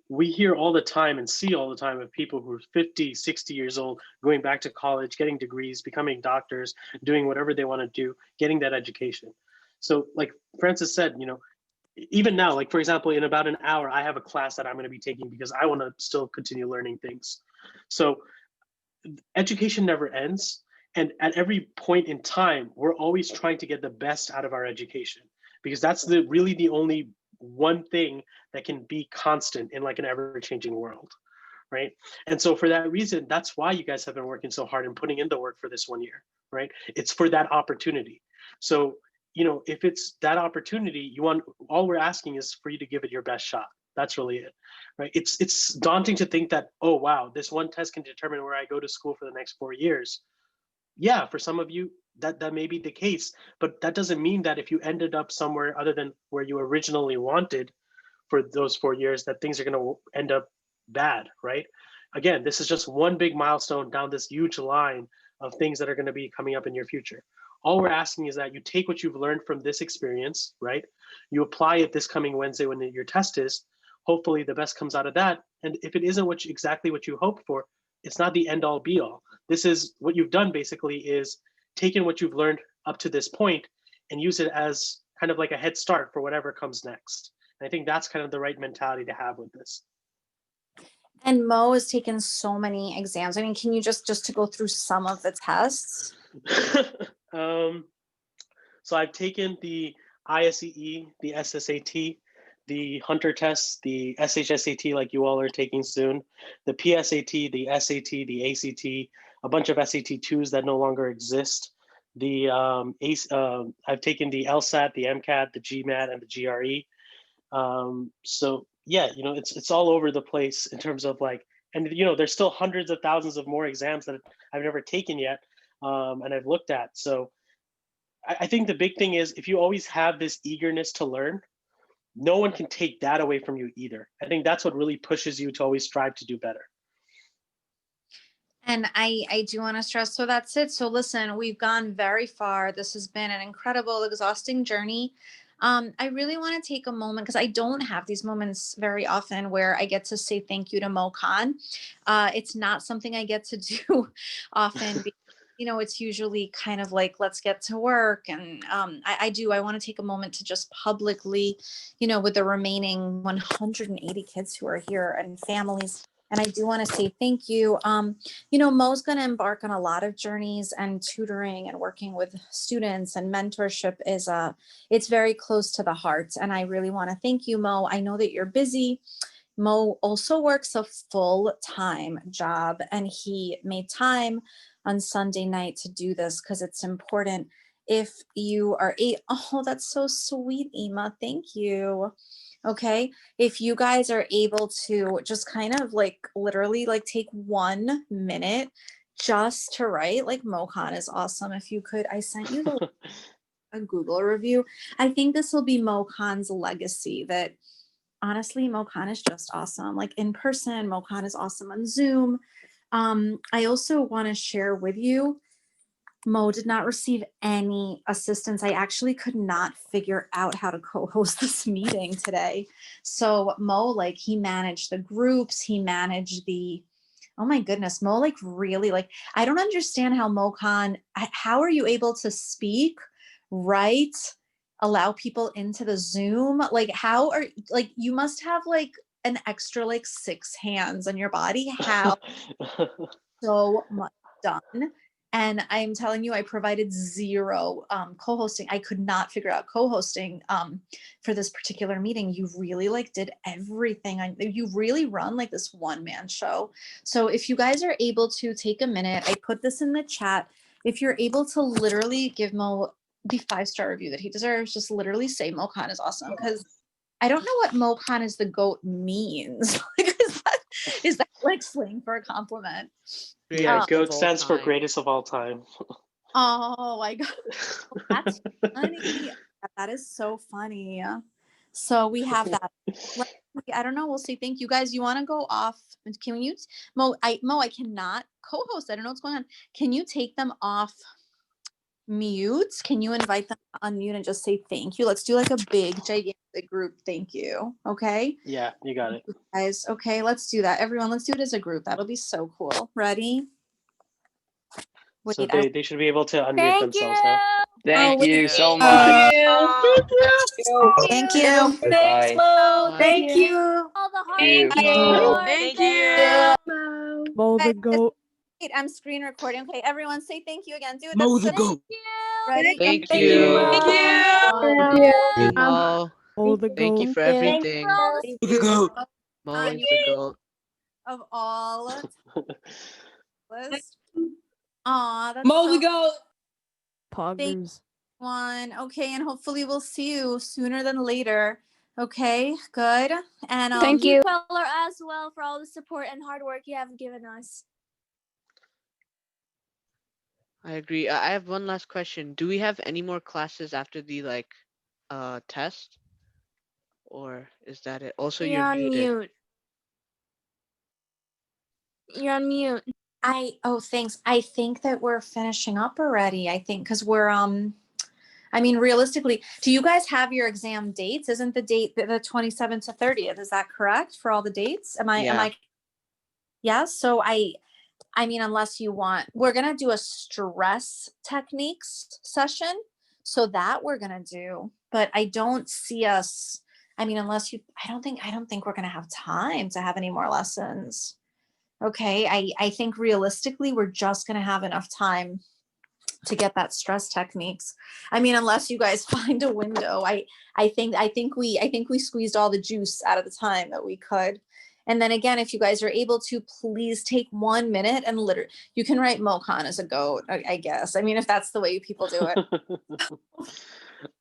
Speaker 1: we hear all the time and see all the time of people who are 50, 60 years old, going back to college, getting degrees, becoming doctors, doing whatever they want to do, getting that education. So like Francis said, even now, like for example, in about an hour, I have a class that I'm going to be taking because I want to still continue learning things. So education never ends. And at every point in time, we're always trying to get the best out of our education, because that's really the only one thing that can be constant in like an ever-changing world, right? And so for that reason, that's why you guys have been working so hard and putting in the work for this 1 year, right? It's for that opportunity. So, if it's that opportunity, all we're asking is for you to give it your best shot. That's really it, right? It's daunting to think that, oh wow, this one test can determine where I go to school for the next 4 years. Yeah, for some of you that may be the case, but that doesn't mean that if you ended up somewhere other than where you originally wanted for those 4 years, that things are going to end up bad, right? Again, this is just one big milestone down this huge line of things that are going to be coming up in your future. All we're asking is that you take what you've learned from this experience, right? You apply it this coming Wednesday when your test is. Hopefully the best comes out of that. And if it isn't exactly what you hoped for, it's not the end all be all. This is what you've done basically, is taken what you've learned up to this point and use it as kind of like a head start for whatever comes next. And I think that's kind of the right mentality to have with this.
Speaker 2: And Mo has taken so many exams. I mean, can you just to go through some of the tests?
Speaker 1: So I've taken the ISEE, the SSAT, the Hunter tests, the SHSAT, like you all are taking soon, the PSAT, the SAT, the ACT, a bunch of SAT2s that no longer exist. I've taken the LSAT, the MCAT, the GMAT, and the GRE. So yeah, it's all over the place in terms of like, and there's still hundreds of thousands of more exams that I've never taken yet, and I've looked at. So I think the big thing is, if you always have this eagerness to learn, no one can take that away from you either. I think that's what really pushes you to always strive to do better.
Speaker 2: And I do want to stress, so that's it. So listen, we've gone very far. This has been an incredible, exhausting journey. I really want to take a moment, because I don't have these moments very often where I get to say thank you to Mo Khan. It's not something I get to do often, because, it's usually kind of like, let's get to work. And I want to take a moment to just publicly, with the remaining 180 kids who are here and families. And I do want to say thank you. Mo's going to embark on a lot of journeys, and tutoring and working with students and mentorship it's very close to the heart. And I really want to thank you, Mo. I know that you're busy. Mo also works a full-time job, and he made time on Sunday night to do this because it's important. If you are oh, that's so sweet, Ema. Thank you. Okay. If you guys are able to just kind of like literally like take 1 minute just to write, like, Mo Khan is awesome. If you could, I sent you a Google review. I think this will be Mo Khan's legacy, that honestly, Mo Khan is just awesome. Like in person, Mo Khan is awesome on Zoom. I also want to share with you Mo did not receive any assistance. I actually could not figure out how to co-host this meeting today. So Mo, like, he managed the groups, he managed the, oh my goodness, Mo, like, really, like, I don't understand how MoCon, how are you able to speak, write, allow people into the Zoom? Like, how are, like, you must have like an extra like 6 hands on your body. How so much done. And I'm telling you, I provided zero co-hosting. I could not figure out co-hosting for this particular meeting. You really like did everything. You really run like this one-man show. So if you guys are able to take a minute, I put this in the chat. If you're able to literally give Mo the 5-star review that he deserves, just literally say MoCon is awesome. Because I don't know what MoCon is the GOAT means. Is that like slang for a compliment?
Speaker 1: Yeah, GOAT stands for greatest of all time.
Speaker 2: Oh my God. That's funny. That is so funny. So we have that. I don't know. We'll see. Thank you guys. You want to go off? Can you, Mo? I cannot co-host. I don't know what's going on. Can you take them off mute? Can you invite them to unmute and just say thank you? Let's do like a big gigantic group thank you. Okay.
Speaker 1: Yeah, you got it.
Speaker 2: Guys, okay, let's do that. Everyone, let's do it as a group. That'll be so cool. Ready? Wait,
Speaker 1: so they should be able to unmute themselves now.
Speaker 3: Thank you so much.
Speaker 2: Thank you.
Speaker 4: Thank you.
Speaker 3: Thanks, Mo.
Speaker 2: Thank you.
Speaker 5: All the hard
Speaker 3: Thank
Speaker 5: work.
Speaker 3: you.
Speaker 5: Thank you.
Speaker 4: Mo the
Speaker 2: Guys,
Speaker 4: goat.
Speaker 2: wait, I'm screen recording. Okay, everyone say thank you again. Do it.
Speaker 4: Mo
Speaker 2: That's
Speaker 4: the goat.
Speaker 2: Ready?
Speaker 3: Thank
Speaker 5: Thank
Speaker 3: you.
Speaker 5: you.
Speaker 3: Mo.
Speaker 4: Mo the
Speaker 3: Thank you
Speaker 4: goat.
Speaker 3: for everything.
Speaker 4: Mo the goat.
Speaker 3: Mo is the goat.
Speaker 2: Of all list. Aw, that's
Speaker 4: Mo
Speaker 2: so
Speaker 4: the goat.
Speaker 2: Thank
Speaker 4: Poggers.
Speaker 2: one. Okay, and hopefully we'll see you sooner than later. Okay, good. And
Speaker 5: Thank you, Kweller, as well, for all the support and hard work you have given us.
Speaker 3: I agree. I have one last question. Do we have any more classes after the test? Or is that it? Also,
Speaker 5: You're
Speaker 3: you're
Speaker 5: on
Speaker 3: muted.
Speaker 5: mute. You're on mute.
Speaker 2: thanks. I think that we're finishing up already. I think because we're I mean, realistically, do you guys have your exam dates? Isn't the date the 27th to 30th? Is that correct for all the dates? Am I? Yeah. So I mean, unless you want, we're gonna do a stress techniques session. So that we're gonna do, but I don't see us. I mean, unless you, I don't think we're gonna have time to have any more lessons. Okay. I think realistically, we're just gonna have enough time to get that stress techniques. I mean, unless you guys find a window, I think we squeezed all the juice out of the time that we could. And then again, if you guys are able to, please take 1 minute and literally, you can write MoCon as a goat, I guess. I mean, if that's the way people do it.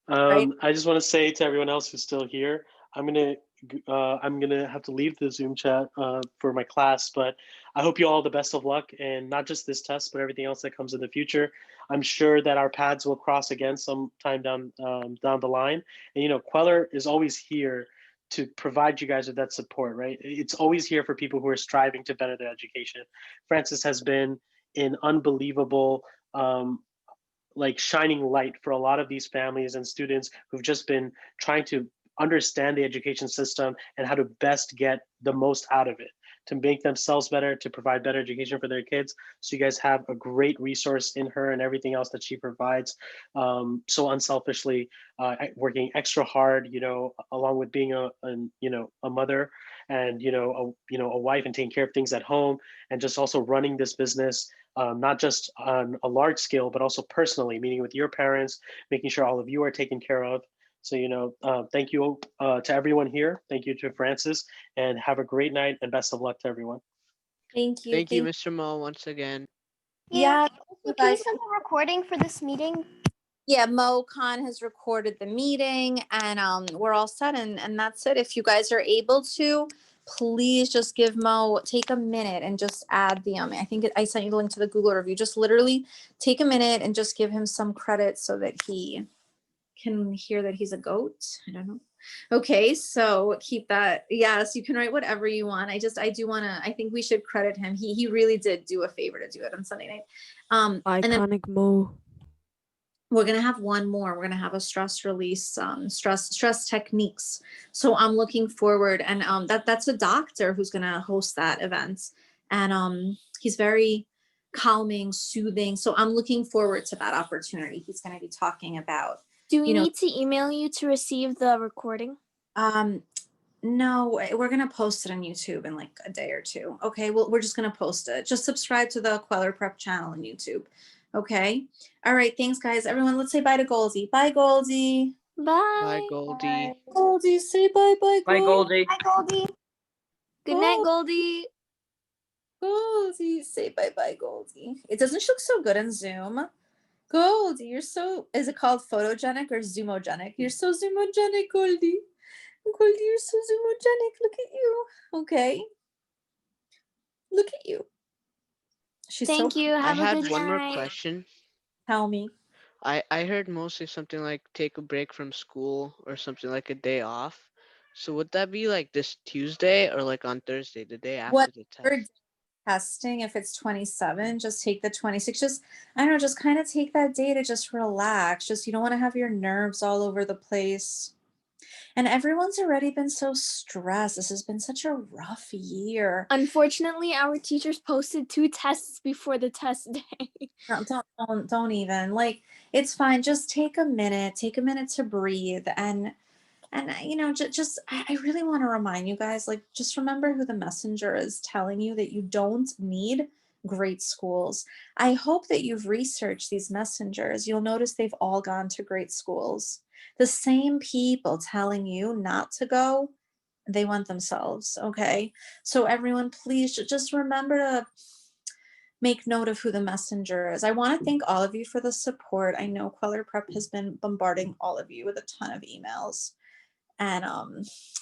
Speaker 2: Right?
Speaker 1: I just want to say to everyone else who's still here, I'm gonna have to leave the Zoom chat for my class, but I hope you all the best of luck, and not just this test, but everything else that comes in the future. I'm sure that our paths will cross again sometime down the line. And Kweller is always here to provide you guys with that support, right? It's always here for people who are striving to better their education. Francis has been an unbelievable like shining light for a lot of these families and students who've just been trying to understand the education system and how to best get the most out of it, to make themselves better, to provide better education for their kids. So you guys have a great resource in her and everything else that she provides, so unselfishly, working extra hard, along with being a mother and a wife, and taking care of things at home, and just also running this business, not just on a large scale, but also personally, meeting with your parents, making sure all of you are taken care of. So, thank you to everyone here. Thank you to Francis, and have a great night, and best of luck to everyone.
Speaker 2: Thank you.
Speaker 3: Thank you, Mr. Mo, once again.
Speaker 2: Yeah.
Speaker 5: Can you send a recording for this meeting?
Speaker 2: Yeah, MoCon has recorded the meeting, and we're all set, and that's it. If you guys are able to, please just give Mo, take a minute and just add the I think I sent you the link to the Google review. Just literally take a minute and just give him some credit so that he can hear that he's a goat. I don't know. Okay, so keep that. Yes, you can write whatever you want. I do want to, I think we should credit him. He really did do a favor to do it on Sunday night. And then
Speaker 4: Iconic Mo.
Speaker 2: we're going to have one more. We're going to have a stress release, stress techniques. So I'm looking forward, and that's a doctor who's going to host that event. And he's very calming, soothing. So I'm looking forward to that opportunity. He's going to be talking about,
Speaker 5: Do we
Speaker 2: you know,
Speaker 5: need to email you to receive the recording?
Speaker 2: no, we're going to post it on YouTube in like a day or two. Okay. Well, we're just going to post it. Just subscribe to the Kweller Prep channel on YouTube. Okay. All right. Thanks, guys. Everyone, let's say bye to Goldie. Bye, Goldie.
Speaker 5: Bye.
Speaker 3: Bye, Goldie.
Speaker 2: Goldie, say bye, bye,
Speaker 6: Bye, Goldie.
Speaker 5: Bye, Goldie. Good night, Goldie.
Speaker 2: Goldie, say bye, bye, Goldie. It doesn't look so good in Zoom. Goldie, you're so, is it called photogenic or zoomogenic? You're so zoomogenic, Goldie. Goldie, you're so zoomogenic. Look at you. Okay. Look at you. She's
Speaker 5: Thank
Speaker 2: so,
Speaker 5: you.
Speaker 3: I
Speaker 5: Have a
Speaker 3: had
Speaker 5: good
Speaker 3: one more
Speaker 5: night.
Speaker 3: question.
Speaker 2: tell me.
Speaker 3: I heard mostly something like take a break from school or something like a day off. So would that be like this Tuesday or like on Thursday, the day after the
Speaker 2: Whatever
Speaker 3: test?
Speaker 2: testing, if it's 27, just take the 26. Just, I don't know, just kind of take that day to just relax. Just, you don't want to have your nerves all over the place. And everyone's already been so stressed. This has been such a rough year.
Speaker 5: Unfortunately, our teachers posted 2 tests before the test day.
Speaker 2: Don't even, like, it's fine. Just take a minute to breathe. And you know, just I really want to remind you guys, like, just remember who the messenger is telling you that you don't need great schools. I hope that you've researched these messengers. You'll notice they've all gone to great schools. The same people telling you not to go, they went themselves. Okay. So everyone, please just remember to make note of who the messenger is. I want to thank all of you for the support. I know Kweller Prep has been bombarding all of you with a ton of emails. And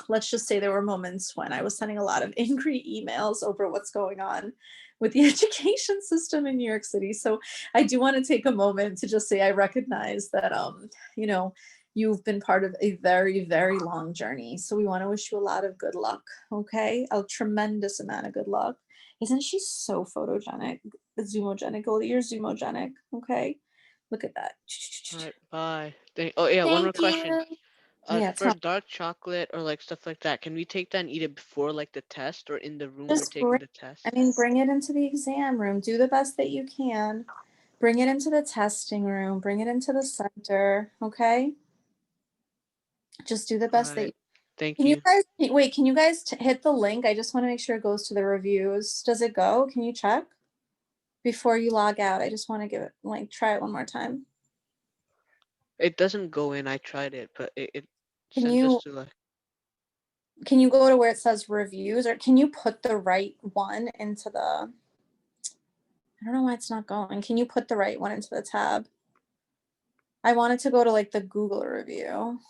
Speaker 2: let's just say there were moments when I was sending a lot of angry emails over what's going on with the education system in New York City. So I do want to take a moment to just say I recognize that, you know, you've been part of a very, very long journey. So we want to wish you a lot of good luck. Okay. A tremendous amount of good luck. Isn't she so photogenic? Zoomogenic. Goldie, you're zoomogenic. Okay. Look at that.
Speaker 3: All right, bye. Oh yeah, one more
Speaker 5: Thank
Speaker 3: question.
Speaker 5: you.
Speaker 2: Yeah,
Speaker 3: For dark chocolate or like stuff like that, can we take that and eat it before like the test or in the room we're
Speaker 2: Just
Speaker 3: taking the test?
Speaker 2: bring it into the exam room. Do the best that you can. Bring it into the testing room. Bring it into the center. Okay. Just do the best that you
Speaker 3: Alright, thank
Speaker 2: can. You
Speaker 3: you.
Speaker 2: guys wait? Can you guys hit the link? I just want to make sure it goes to the reviews. Does it go? Can you check before you log out? I just want to give it try it one more time.
Speaker 3: It doesn't go in. I tried it, but it
Speaker 2: Can
Speaker 3: sent us
Speaker 2: you
Speaker 3: to like.
Speaker 2: go to where it says reviews, or can you put the right one into the? I don't know why it's not going. Can you put the right one into the tab? I wanted to go to like the Google review.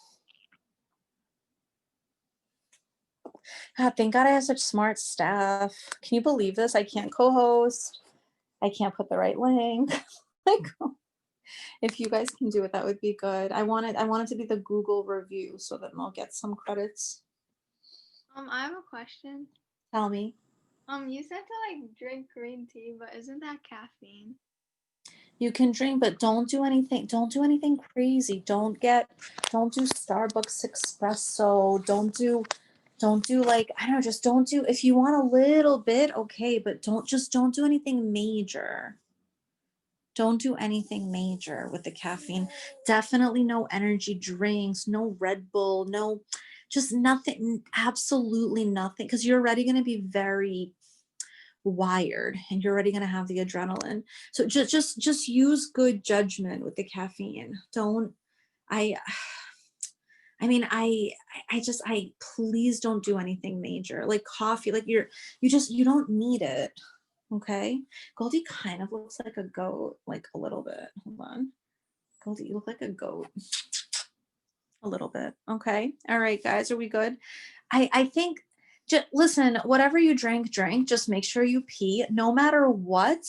Speaker 2: God, thank God I have such smart staff. Can you believe this? I can't co-host. I can't put the right link. Like, if you guys can do it, that would be good. I want it to be the Google review so that I'll get some credits.
Speaker 7: I have a question.
Speaker 2: Tell me.
Speaker 7: You said to like drink green tea, but isn't that caffeine?
Speaker 2: You can drink, but don't do anything. Don't do anything crazy. Don't do Starbucks espresso. Don't do like, I don't know, just don't do, if you want a little bit, okay, but don't do anything major. Don't do anything major with the caffeine. Definitely no energy drinks, no Red Bull, no, just nothing, absolutely nothing, because you're already going to be very wired and you're already going to have the adrenaline. So just use good judgment with the caffeine. Please don't do anything major, like coffee, like you don't need it. Okay. Goldie kind of looks like a goat, like a little bit. Hold on. Goldie, you look like a goat. A little bit. Okay. All right, guys, are we good? I think, just listen, whatever you drink, just make sure you pee. No matter what,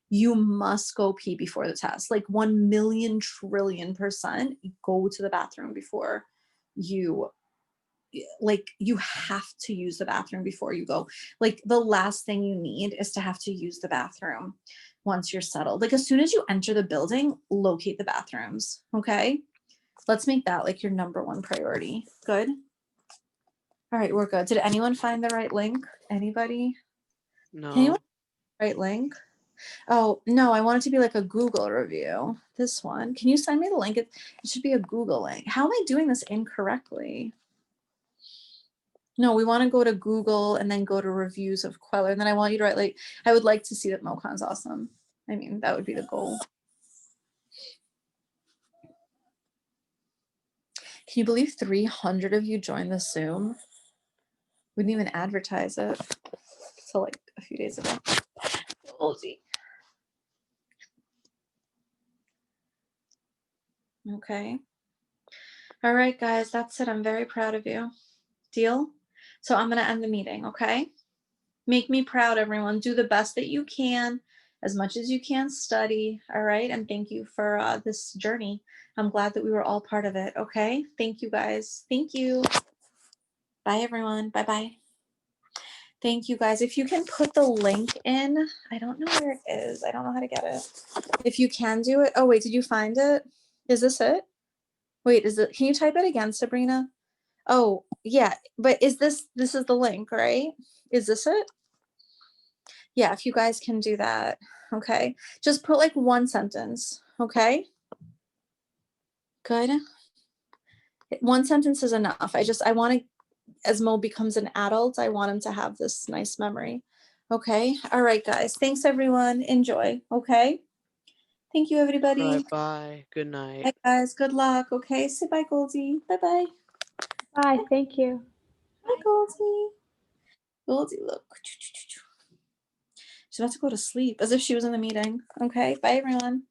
Speaker 2: you must go pee before the test. Like 1,000,000,000,000,000,000% go to the bathroom before you like you have to use the bathroom before you go. Like the last thing you need is to have to use the bathroom once you're settled. Like as soon as you enter the building, locate the bathrooms. Okay. Let's make that like your number one priority. Good. All right, we're good. Did anyone find the right link? Anybody?
Speaker 3: No.
Speaker 2: Can anyone find the right link? Oh, no, I want it to be like a Google review. This one. Can you send me the link? It should be a Google link. How am I doing this incorrectly? No, we want to go to Google and then go to reviews of Kweller. And then I want you to write like, I would like to see that MoCon's awesome. I mean, that would be the goal. Can you believe 300 of you joined the Zoom? We didn't even advertise it till like a few days ago. Oldie. Okay. All right, guys, that's it. I'm very proud of you. Deal? So I'm going to end the meeting, okay? Make me proud, everyone. Do the best that you can, as much as you can study, all right? And thank you for this journey. I'm glad that we were all part of it, okay? Thank you, guys. Thank you. Bye, everyone. Bye-bye. Thank you, guys. If you can put the link in, I don't know where it is. I don't know how to get it. If you can do it. Oh, wait, did you find it? Is this it? Wait, is it? Can you type it again, Sabrina? Oh, yeah, but is this is the link, right? Is this it? Yeah, if you guys can do that, okay? Just put like one sentence, okay? Good. One sentence is enough. I want to, as Mo becomes an adult, I want him to have this nice memory. Okay. All right, guys. Thanks, everyone. Enjoy. Okay. Thank you, everybody.
Speaker 3: All right, bye. Good night.
Speaker 2: Bye, guys. Good luck. Okay. Say bye, Goldie. Bye-bye.
Speaker 4: Bye. Thank you.
Speaker 2: Bye, Goldie. Goldie, look. She's about to go to sleep as if she was in the meeting. Okay. Bye, everyone.